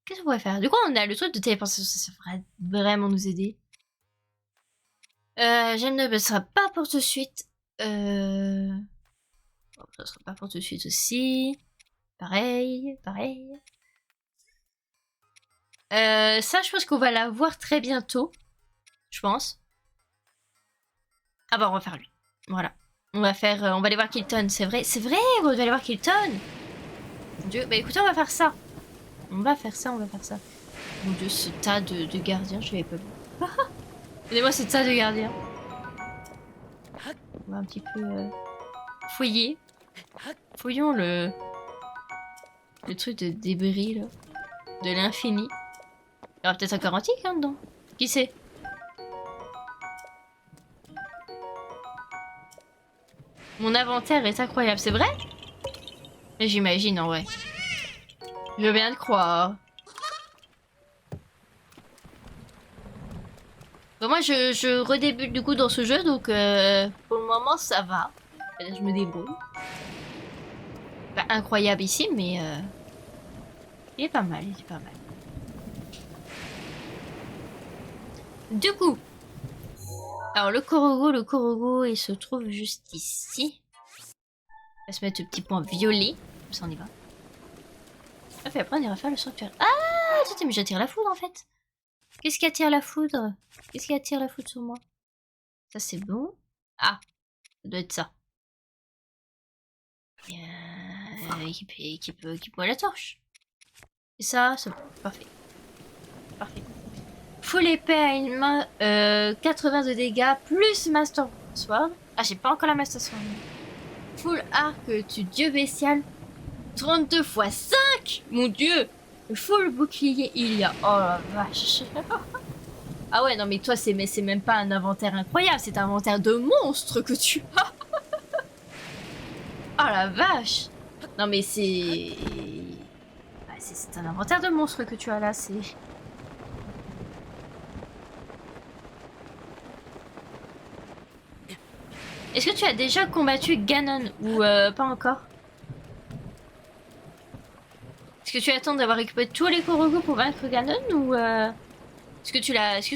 Qu'est-ce qu'on pourrait faire? Du coup, on a le truc de téléportation, ça va vraiment nous aider. J'aime ne sera pas pour tout de suite. Bon, ça sera pas pour tout de suite aussi. Pareil. Ça, je pense qu'on va la voir très bientôt. Je pense. Ah bah, on va faire lui. Voilà. On va aller voir Kilton. C'est vrai, on va aller voir Kilton. Mon Dieu, bah écoutez, on va faire ça. Mon Dieu, ce tas de gardiens, je l'avais pas vu. Regardez-moi ce tas de gardiens. On va un petit peu fouiller. Fouillons le truc de débris là. De l'infini. Il y aura peut-être encore antique là-dedans. Qui sait? Mon inventaire est incroyable, c'est vrai? Mais j'imagine en vrai. Je veux bien le croire. Bon, moi je redébute du coup dans ce jeu, donc pour le moment ça va. Je me débrouille. Pas incroyable ici, mais il est pas mal, Du coup, alors le Korogu, il se trouve juste ici. On va se mettre le petit point violet, comme ça on y va. Ah, puis après on ira faire le sanctuaire. Ah, attendez, mais j'attire la foudre en fait. Qu'est-ce qui attire la foudre? Qu'est-ce qui attire la foudre sur moi? Ça c'est bon. Ah, ça doit être ça. Équipe-moi la torche. Et ça, c'est bon. Parfait. Full épée à une main, 80 de dégâts, plus Master Sword. Ah, j'ai pas encore la Master Sword. Full arc, tu dieu bestial, 32 x 5. Mon dieu. Full bouclier, il y a... Oh la vache. Ah ouais, non mais toi c'est même pas un inventaire incroyable, c'est un inventaire de monstres que tu as. Oh la vache. Non mais c'est... Ah, c'est un inventaire de monstres que tu as là, c'est... Est-ce que tu as déjà combattu Ganon ou pas encore? Est-ce que tu attends d'avoir récupéré tous les Korogu pour vaincre Ganon ou est-ce que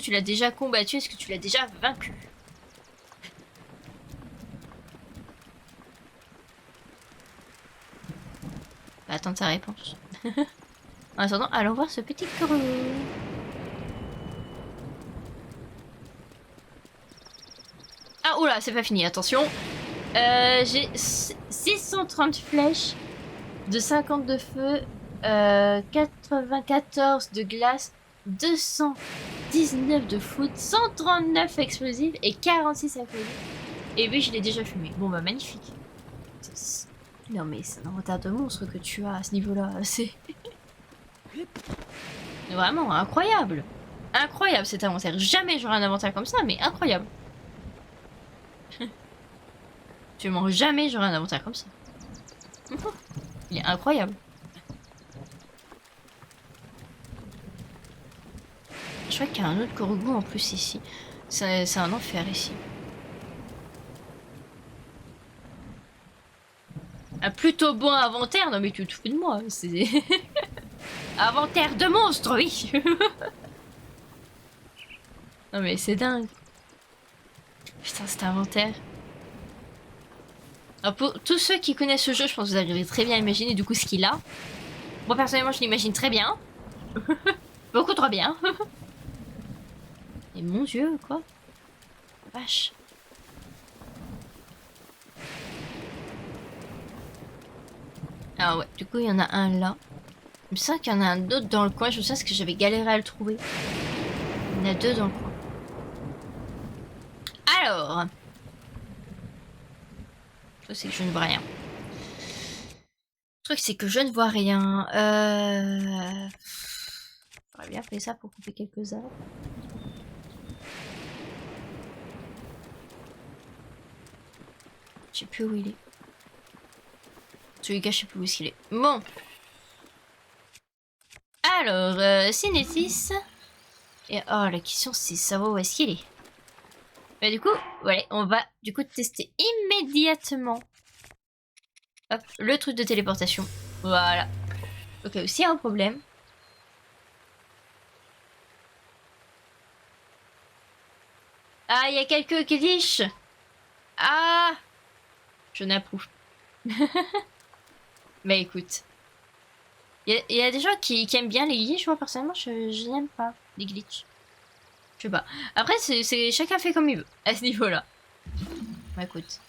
tu l'as déjà combattu? Est-ce que tu l'as déjà vaincu? Bah, attends ta réponse. En attendant, allons voir ce petit Korogu. Ah oula, c'est pas fini, attention. J'ai 630 flèches, de 50 de feu, 94 de glace, 219 de foot, 139 explosifs et 46 explosifs. Et oui, je l'ai déjà fumé. Bon bah magnifique. Non mais c'est un inventaire de monstres que tu as à ce niveau-là. C'est vraiment incroyable. Incroyable cet inventaire. Jamais j'aurai un inventaire comme ça, mais incroyable. Tu mens, jamais j'aurai un inventaire comme ça. Il est incroyable. Je crois qu'il y a un autre Korogu en plus ici. C'est un enfer ici. Un plutôt bon inventaire. Non mais tu te fous de moi. C'est... inventaire de monstres, oui. Non mais c'est dingue. Putain, cet inventaire. Alors pour tous ceux qui connaissent ce jeu, je pense que vous arrivez très bien à imaginer du coup ce qu'il a. Moi personnellement, je l'imagine très bien. Beaucoup trop bien. Et mon dieu, quoi. Vache. Ah ouais, du coup, il y en a un là. Il me semble qu'il y en a un autre dans le coin. Je sais parce que j'avais galéré à le trouver. Il y en a deux dans le coin. Alors. Le truc, c'est que je ne vois rien. Le truc, c'est que je ne vois rien. J'aurais bien fait ça pour couper quelques arbres. Je sais plus où il est. Celui-là, je sais plus où il est. Bon. Alors, Cinétis. Et oh, la question, c'est savoir où est-ce qu'il est. Bah, du coup, voilà, on va du coup tester immédiatement. Hop, le truc de téléportation. Voilà. Ok, s'il y a un problème. Ah, il y a quelques glitches. Ah, je n'approuve. Mais écoute. Il y a des gens qui aiment bien les glitches. Moi, personnellement, je n'aime pas les glitches. Je sais pas. Après, c'est chacun fait comme il veut à ce niveau-là. Bah, écoute.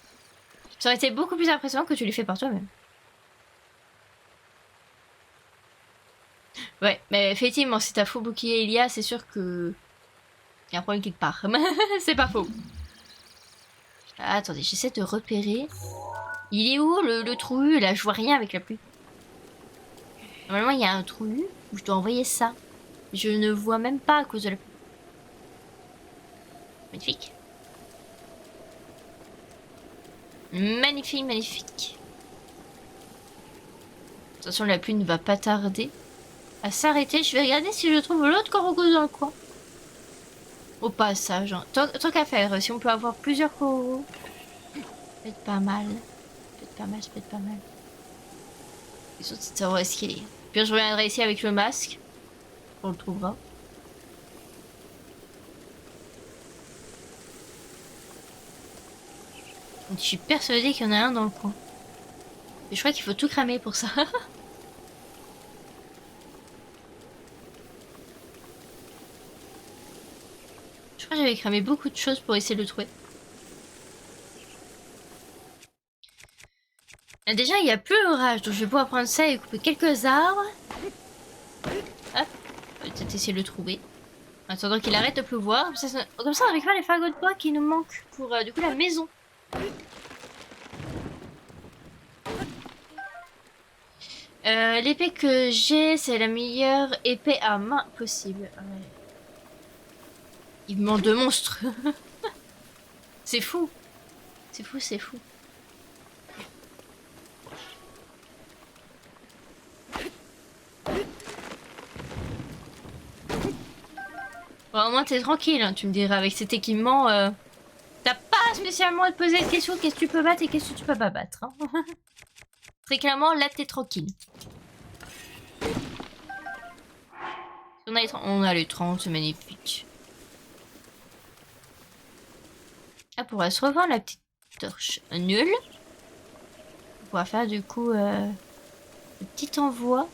Ça aurait été beaucoup plus impressionnant que tu les fais par toi-même. Ouais, mais effectivement, si t'as faux bouclier Elia, c'est sûr que... il y a un problème quelque part. C'est pas faux. Ah, attendez, j'essaie de repérer. Il est où le trou U là? Je vois rien avec la pluie. Normalement, il y a un trou U où je dois envoyer ça. Je ne vois même pas à cause de la pluie. Magnifique. Magnifique, magnifique. De toute façon, la pluie ne va pas tarder à s'arrêter. Je vais regarder si je trouve l'autre Korogu dans le coin. Au passage. Hein. Tant qu'à faire, si on peut avoir plusieurs Korogu, peut être pas mal. Peut-être pas mal, ça peut être pas mal. Les autres, c'est de savoir où est-ce qu'il est. Puis je reviendrai ici avec le masque. On le trouvera. Je suis persuadée qu'il y en a un dans le coin. Et je crois qu'il faut tout cramer pour ça. Je crois que j'avais cramé beaucoup de choses pour essayer de le trouver. Déjà, il n'y a plus l'orage, donc je vais pouvoir prendre ça et couper quelques arbres. Hop, on va peut-être essayer de le trouver. En attendant qu'il arrête de pleuvoir. Comme ça, on récupère les fagots de bois qui nous manquent pour du coup la maison. L'épée que j'ai, c'est la meilleure épée à main possible. Ouais. équipement de monstre. C'est fou. C'est fou, c'est fou. Bon, au moins t'es tranquille, hein, tu me diras, avec cet équipement, t'as pas spécialement à te poser la question qu'est-ce que tu peux battre et qu'est-ce que tu peux pas battre. Hein. Très clairement, là t'es tranquille. On a les 30, c'est magnifique. Ah, pour se revendre la petite torche nulle. On pourra faire du coup le petit envoi.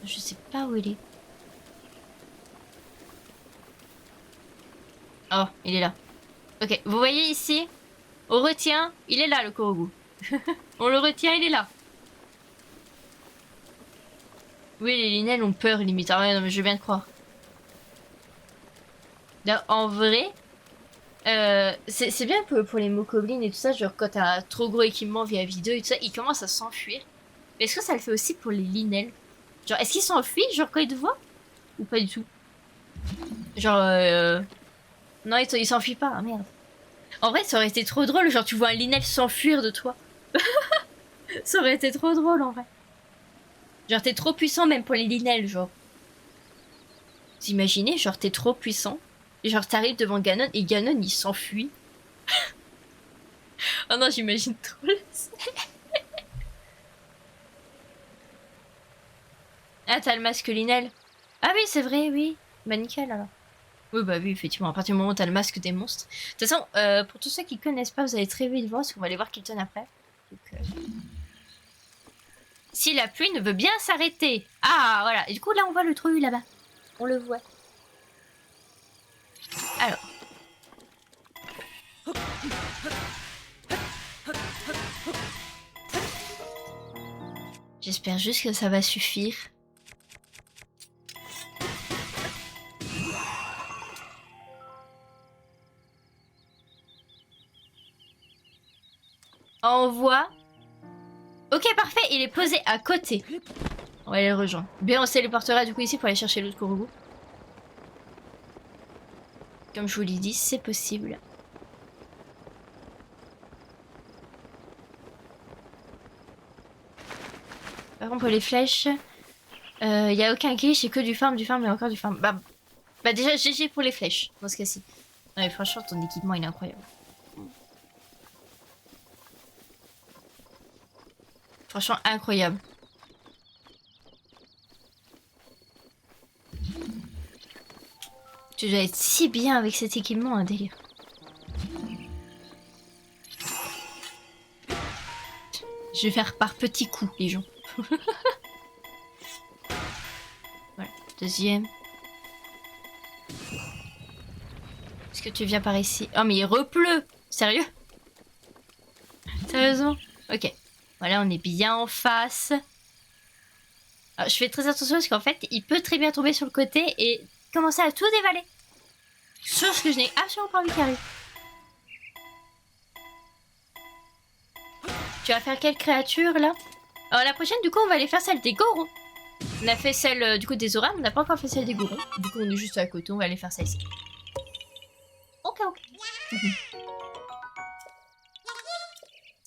Je sais pas où il est. Oh, il est là. Ok, vous voyez ici, on retient, il est là le Korogu. On le retient, il est là. Oui, les linelles ont peur limite. Ah ouais, non mais je veux bien te croire. Là, en vrai, c'est bien pour les mokoblins et tout ça, genre quand t'as un trop gros équipement via vidéo et tout ça, ils commencent à s'enfuir. Mais est-ce que ça le fait aussi pour les linelles? Genre, est-ce qu'ils s'enfuient genre quand ils te voient? Ou pas du tout? Genre, non, ils s'enfuient pas, ah, merde. En vrai, ça aurait été trop drôle, genre tu vois un linel s'enfuir de toi. Ça aurait été trop drôle en vrai. Genre t'es trop puissant même pour les linels, genre. Vous imaginez, genre t'es trop puissant, et genre t'arrives devant Ganon et Ganon il s'enfuit. Oh non, j'imagine trop le Ah, t'as le masque linel. Ah oui, c'est vrai, oui. Bah nickel alors. Oui, bah oui, effectivement, à partir du moment où t'as le masque des monstres. De toute façon, pour tous ceux qui connaissent pas, vous allez très vite voir, parce qu'on va aller voir Kilton après. Donc, si la pluie ne veut bien s'arrêter. Ah, voilà. Et du coup, là, on voit le trou là-bas. On le voit. Alors. J'espère juste que ça va suffire. On voit. Ok, parfait, il est posé à côté. On va aller le rejoindre. Bien, on se téléportera du coup ici pour aller chercher l'autre Korogu. Comme je vous l'ai dit, c'est possible. Par contre, pour les flèches, il n'y a aucun glitch, c'est que du farm et encore du farm. Bah déjà, GG pour les flèches, dans ce cas-ci. Non mais franchement, ton équipement, il est incroyable. Franchement, incroyable. Tu dois être si bien avec cet équipement, un délire. Je vais faire par petits coups, les gens. Voilà, deuxième. Est-ce que tu viens par ici? Oh, mais il repleut! Sérieux? Sérieusement? Ok. Voilà, on est bien en face. Alors, je fais très attention parce qu'en fait, il peut très bien tomber sur le côté et commencer à tout dévaler. Chose que je n'ai absolument pas envie qu'il arrive. Tu vas faire quelle créature là? Alors la prochaine, du coup, on va aller faire celle des Gorons. On a fait celle du coup des Oras, mais on n'a pas encore fait celle des Gorons. Du coup, on est juste à côté, on va aller faire celle-ci. Ok.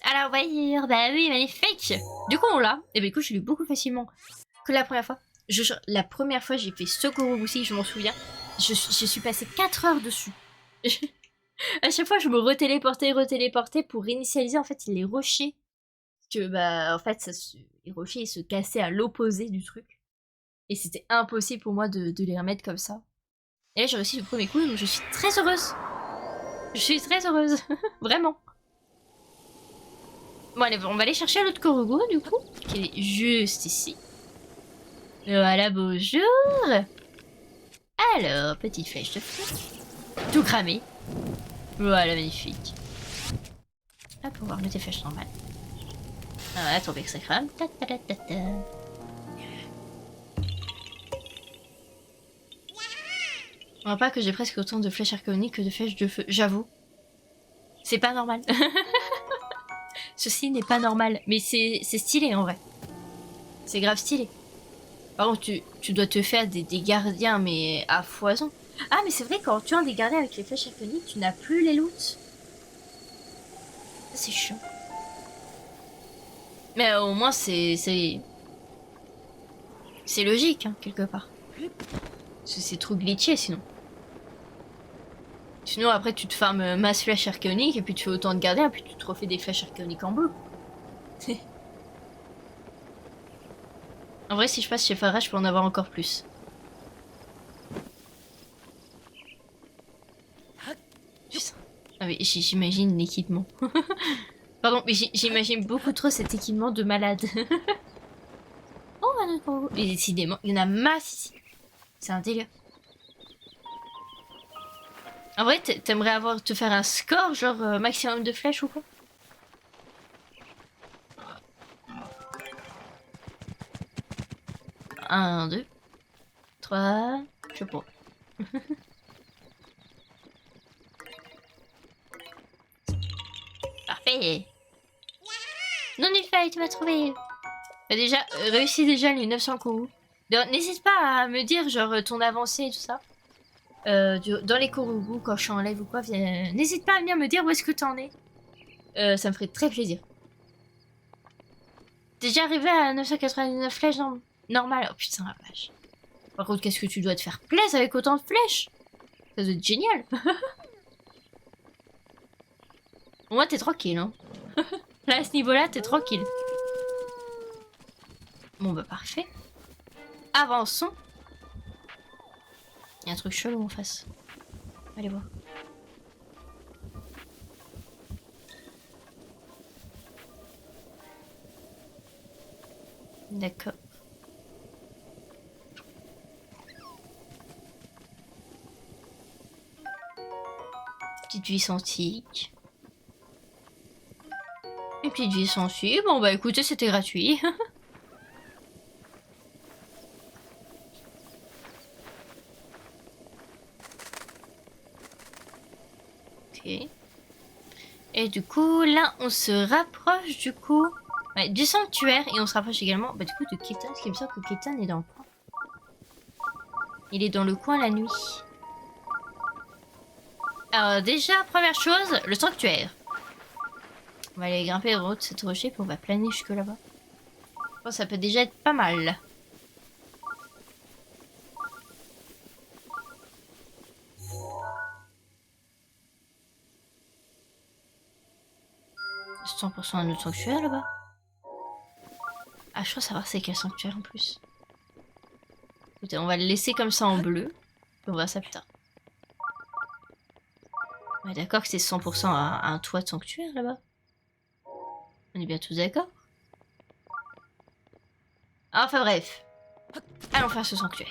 Alors, voyure, bah oui, magnifique. Du coup, on l'a. Et bah, du coup, je l'ai eu beaucoup facilement que la première fois. La première fois, j'ai fait ce Korogu-ci, je m'en souviens. Je suis passé 4 heures dessus. À chaque fois, je me retéléportais pour réinitialiser en fait les rochers. Que bah, en fait, les rochers ils se cassaient à l'opposé du truc. Et c'était impossible pour moi de les remettre comme ça. Et là, j'ai réussi le premier coup, donc je suis très heureuse. Je suis très heureuse. Vraiment. Bon, allez, on va aller chercher l'autre Korogu, du coup, qui est juste ici. Voilà, bonjour. Alors, petite flèche de feu. Tout cramé. Voilà, magnifique. Hop, on va remettre les flèches normales. Ah, attendez que ça crame. Ta ta ta ta ta. On voit pas que j'ai presque autant de flèches archéoniques que de flèches de feu. J'avoue. C'est pas normal. Ceci n'est pas normal. Mais c'est stylé en vrai. C'est grave stylé. Par contre, tu dois te faire des gardiens, mais à foison. Ah, mais c'est vrai, quand tu as des gardiens avec les flèches arcaniques, tu n'as plus les loots. Ça, c'est chiant. Mais au moins, c'est logique, hein, quelque part. C'est trop glitché, sinon. Sinon, après, tu te farmes masse flèche arcanique, et puis tu fais autant de gardiens, et puis tu te refais des flèches arcaniques en bleu. En vrai, si je passe chez Farah, je peux en avoir encore plus. Putain. Ah mais j'imagine l'équipement. Pardon, mais j'imagine beaucoup trop cet équipement de malade. Oh, un autre. Et décidément, il y en a masse ici. C'est un délire. En vrai, t'aimerais te faire un score, genre maximum de flèches ou quoi? Un, deux, trois, je sais pas. Parfait. Non, il fallait, tu vas trouver. Bah déjà, réussis déjà les 900 coups. N'hésite pas à me dire, genre, ton avancée et tout ça. Dans les Kourougou, quand je suis en live ou quoi, n'hésite pas à venir me dire où est-ce que t'en es. Ça me ferait très plaisir. T'es déjà arrivé à 999 flèches normal. Oh putain, la vache. Par contre, qu'est-ce que tu dois te faire plaisir avec autant de flèches? Ça doit être génial. Au moins, t'es tranquille, hein. Là, à ce niveau-là, t'es tranquille. Bon, bah, parfait. Avançons. Il y a un truc chelou en face. Allez voir. D'accord. Petite vis antique. Une petite vis antique. Bon, bah, écoutez, c'était gratuit. Ok. Et du coup, là, on se rapproche du coup ouais, du sanctuaire et on se rapproche également bah, du coup de Ketan, parce qu'il me semble que Ketan est dans le coin. Il est dans le coin la nuit. Alors déjà, première chose, le sanctuaire. On va aller grimper en haut de cette rocher puis on va planer jusque là-bas. Je pense que ça peut déjà être pas mal. C'est 100% un autre sanctuaire là-bas. Ah, je crois savoir c'est quel sanctuaire en plus. Écoutez, on va le laisser comme ça en bleu. Puis on verra ça plus tard. On est d'accord que c'est 100% un toit de sanctuaire là-bas. On est bien tous d'accord. Enfin bref. Allons faire ce sanctuaire.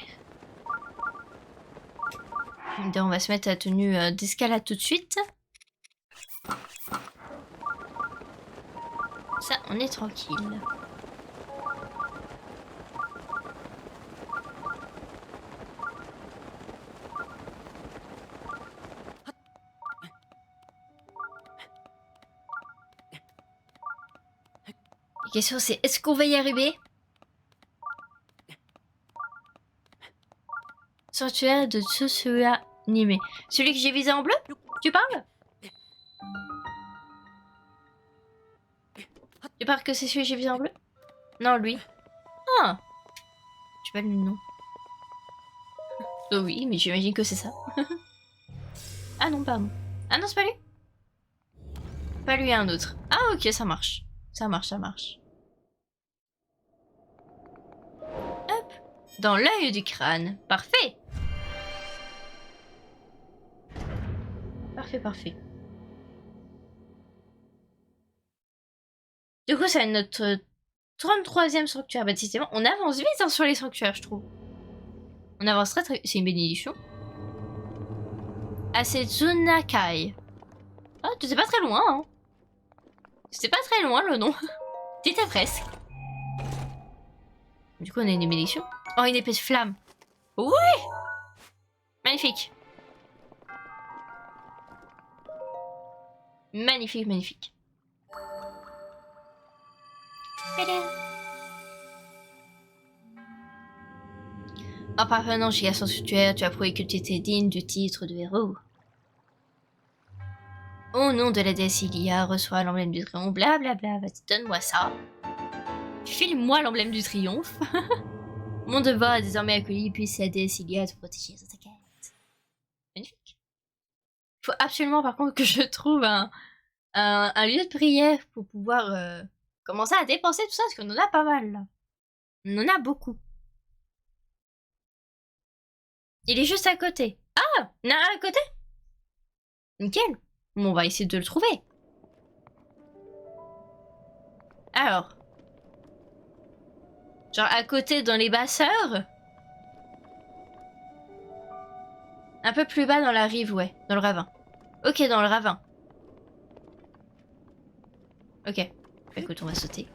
On va se mettre à tenue d'escalade tout de suite. Ça, on est tranquille. La question c'est, est-ce qu'on va y arriver? Sanctuaire de Tsusuya animé. Celui que j'ai visé en bleu? Tu parles? Tu parles que c'est celui que j'ai visé en bleu? Non, lui. Ah! Je sais pas le nom. Oh oui, mais j'imagine que c'est ça. Ah non, pardon. Ah non, c'est pas lui? Pas lui, un autre. Ah ok, ça marche. Ça marche, ça marche. Hop! Dans l'œil du crâne. Parfait! Parfait, parfait. Du coup, ça va être notre 33e sanctuaire. Bah, décidément, on avance vite hein, sur les sanctuaires, je trouve. On avance très très... C'est une bénédiction. Asetsunakai. Ah, c'était pas très loin, hein. C'était pas très loin, le nom. T'étais presque. Du coup, on a une bénédiction. Oh, une épée de flamme. Oui! Magnifique. Magnifique, magnifique. En parvenant jusqu'à son sanctuaire, tu as prouvé que tu étais digne du titre de héros. Au nom de la déesse Ilia, reçois l'emblème du triomphe, blablabla, vas-y, donne-moi ça. File-moi l'emblème du triomphe. Mon devoir est désormais accueilli, puisse la déesse Ilia te protéger dans ta quête. Magnifique. Il faut absolument, par contre, que je trouve un lieu de prière pour pouvoir commencer à dépenser tout ça, parce qu'on en a pas mal, là. On en a beaucoup. Il est juste à côté. Ah, il y en a un à côté. Nickel. Bon, on va essayer de le trouver. Alors. Genre à côté dans les basseurs. Un peu plus bas dans la rive, ouais. Dans le ravin. Ok, dans le ravin. Ok. Écoute, on va sauter.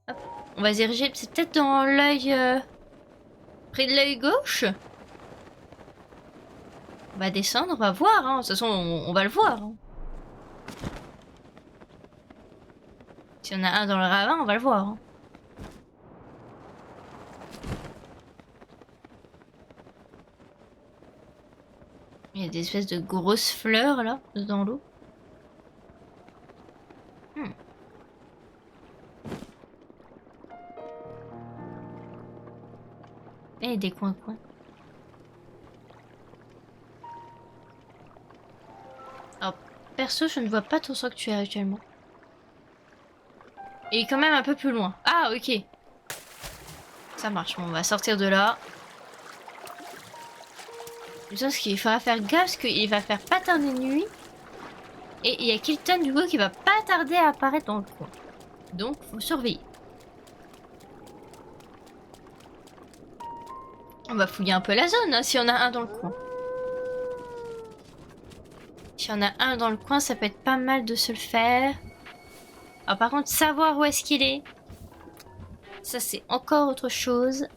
Hop. On va se diriger. C'est peut-être dans l'œil... près de l'œil gauche. On va descendre, on va voir. Hein. De toute façon, on va le voir. Hein. Si on a un dans le ravin, on va le voir. Hein. Il y a des espèces de grosses fleurs là, dans l'eau. Et des coins-coins. Alors, perso, je ne vois pas ton sanctuaire actuellement. Il est quand même un peu plus loin. Ah, ok. Ça marche. Bon, on va sortir de là. Putain, ce qu'il faudra faire gaffe, parce qu'il va faire pas tarder nuit. Et il y a Kilton du coup qui va pas tarder à apparaître dans le coin. Donc, faut surveiller. On va fouiller un peu la zone, hein, s'il y en a un dans le coin. S'il y en a un dans le coin, ça peut être pas mal de se le faire. Alors par contre, savoir où est-ce qu'il est, ça c'est encore autre chose.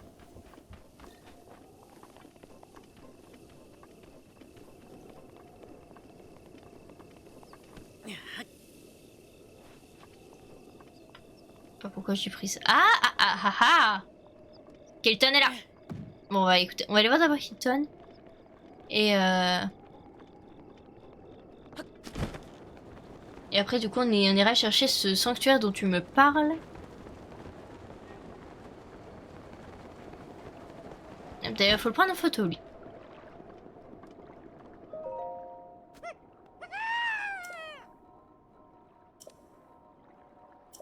Pas pourquoi j'ai pris ça. Ah ah ah ah ah. Kilton est là. Bon, on va écouter. On va aller voir d'abord Kilton. Et après, du coup, on ira chercher ce sanctuaire dont tu me parles. D'ailleurs, faut le prendre en photo, lui.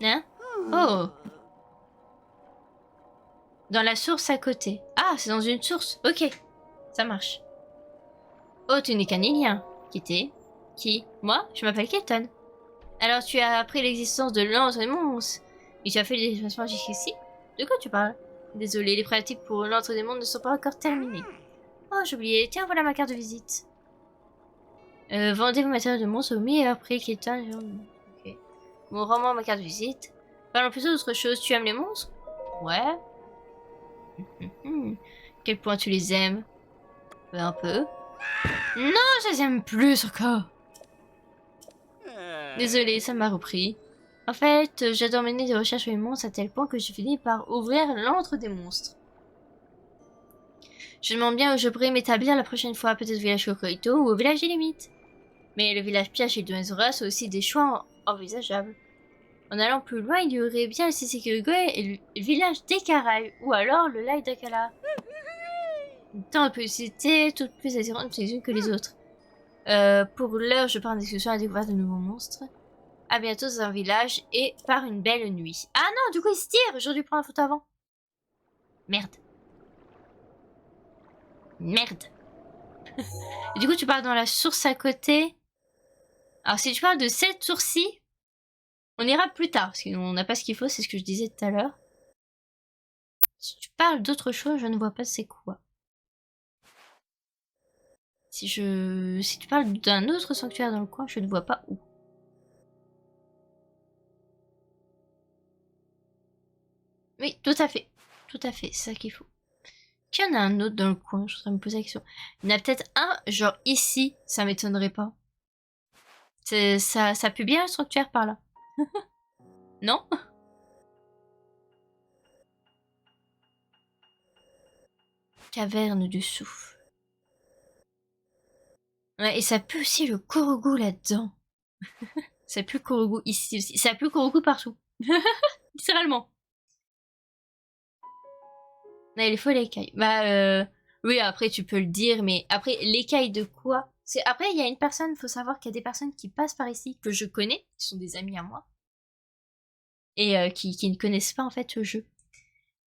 Hein? Oh! Dans la source à côté. Ah, c'est dans une source. Ok. Ça marche. Oh, tu n'es qu'un Ilien. Qui t'es? Qui? Moi? Je m'appelle Kilton. Alors, tu as appris l'existence de l'antre des monstres. Et tu as fait des déplacements jusqu'ici? De quoi tu parles? Désolé, les pratiques pour l'antre des mondes ne sont pas encore terminées. Oh, j'ai oublié. Tiens, voilà ma carte de visite. Vendez vos matériaux de monstres au meilleur prix, Kilton. Ok. Bon, rends-moi ma carte de visite. Parlons plutôt d'autre chose. Tu aimes les monstres? Ouais. Quel point tu les aimes? Un peu. Non, je les aime plus encore. Désolé, ça m'a repris. En fait, j'adore mener des recherches sur les monstres à tel point que j'ai fini par ouvrir l'antre des monstres. Je demande bien où je pourrais m'établir la prochaine fois, peut-être au village Kokorito ou au village des limites. Mais le village Piage et Domezora sont aussi des choix envisageables. En allant plus loin, il y aurait bien le Sisekurugo et le village d'Ekarai, ou alors le lac d'Akala. Tant de publicité, toutes plus attirantes les unes que les autres. Pour l'heure, je pars en discussion à découvrir de nouveaux monstres. À bientôt dans un village et par une belle nuit. Ah non, du coup il se tire. J'aurais dû prendre la photo avant. Merde. Merde. Et du coup tu parles dans la source à côté. Alors si tu parles de cette source-ci, on ira plus tard. Parce qu'on n'a pas ce qu'il faut, c'est ce que je disais tout à l'heure. Si tu parles d'autre chose, je ne vois pas c'est quoi. Si tu parles d'un autre sanctuaire dans le coin, je ne vois pas où. Oui, tout à fait. Tout à fait, c'est ça qu'il faut. Qu'il y en a un autre dans le coin, je voudrais me poser la question. Il y en a peut-être un, genre ici, ça m'étonnerait pas. Ça pue bien le sanctuaire par là. Non? Caverne du souffle. Ouais, et ça pue aussi le Korogu là-dedans. Ça pue le Korogu ici aussi. Ça pue le Korogu partout. Littéralement. Ouais, il faut l'écaille. Bah, oui, après, tu peux le dire, mais après, l'écaille de quoi? Après, il y a une personne, faut savoir qu'il y a des personnes qui passent par ici, que je connais, qui sont des amis à moi, et qui ne connaissent pas, en fait, le jeu.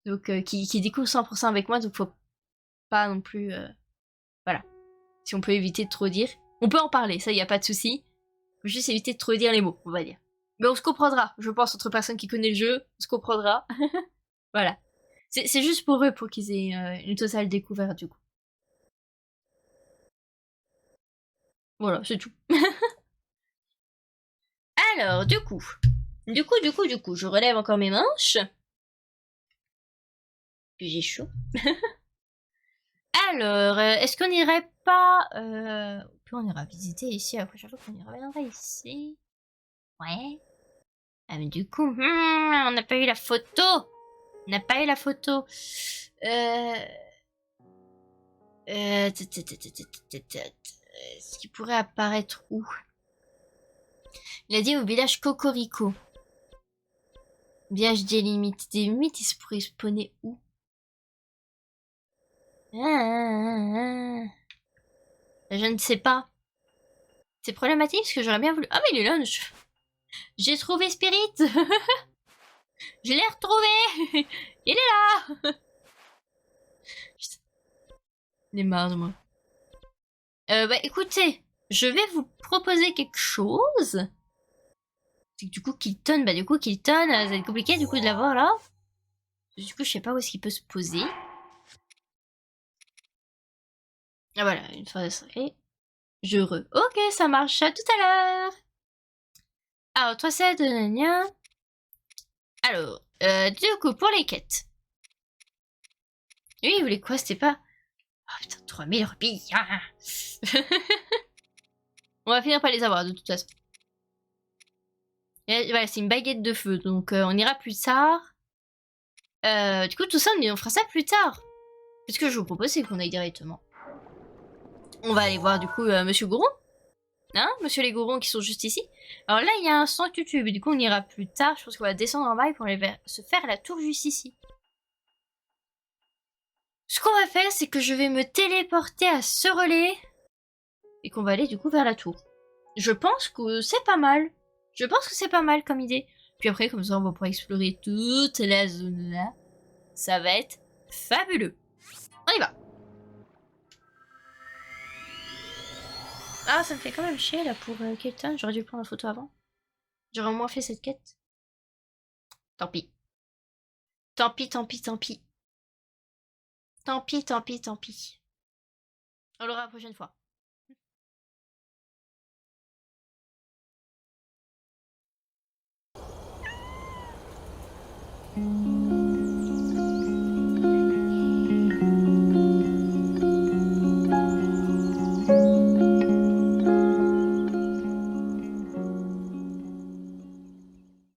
Donc, qui découvrent 100% avec moi, donc faut pas non plus... voilà. Si on peut éviter de trop dire. On peut en parler, ça, il n'y a pas de souci. Faut juste éviter de trop dire les mots, on va dire. Mais on se comprendra, je pense, entre personnes qui connaissent le jeu, on se comprendra. Voilà. C'est juste pour eux, pour qu'ils aient une totale découverte, du coup. Voilà, c'est tout. Alors, du coup, je relève encore mes manches. Puis j'ai chaud. Alors, est-ce qu'on irait pas... Puis on ira visiter ici, après j'avoue qu'on y reviendra ici. Ouais. Ah mais du coup, on n'a pas eu la photo. On n'a pas eu la photo. Ce qui pourrait apparaître où? Il a dit au village Cocorico. Village des limites. Des limites, il se pourrait spawner où? Je ne sais pas. C'est problématique parce que j'aurais bien voulu... Ah mais il est là. J'ai trouvé Spirit. Je l'ai retrouvé. Il est là. Il est marre de moi. Bah écoutez, je vais vous proposer quelque chose. C'est que du coup Kilton, ça va être compliqué du coup de l'avoir là. Du coup je sais pas où est-ce qu'il peut se poser. Ah voilà, une forêt sacrée. Ok, ça marche, à tout à l'heure. Alors, 3 sets de nania. Alors, du coup, pour les quêtes. Oui, il voulait quoi, c'était pas... Oh putain, 3000 roupies. Ah. On va finir par les avoir, de toute façon. Et, voilà, c'est une baguette de feu, donc on ira plus tard. Du coup, tout ça, on fera ça plus tard. Ce que je vous propose, c'est qu'on aille directement. On va aller voir, du coup, Monsieur Gouron. Hein, Monsieur les Gourons qui sont juste ici. Alors là, il y a un centre YouTube. Du coup, on ira plus tard. Je pense qu'on va descendre en bas pour aller se faire la tour juste ici. Ce qu'on va faire, c'est que je vais me téléporter à ce relais. Et qu'on va aller, du coup, vers la tour. Je pense que c'est pas mal. Je pense que c'est pas mal comme idée. Puis après, comme ça, on va pouvoir explorer toute la zone là. Ça va être fabuleux. On y va. Ah, ça me fait quand même chier là pour Kelton. J'aurais dû prendre la photo avant. J'aurais au moins fait cette quête. Tant pis. Tant pis, tant pis, tant pis. Tant pis, tant pis, tant pis. On l'aura la prochaine fois.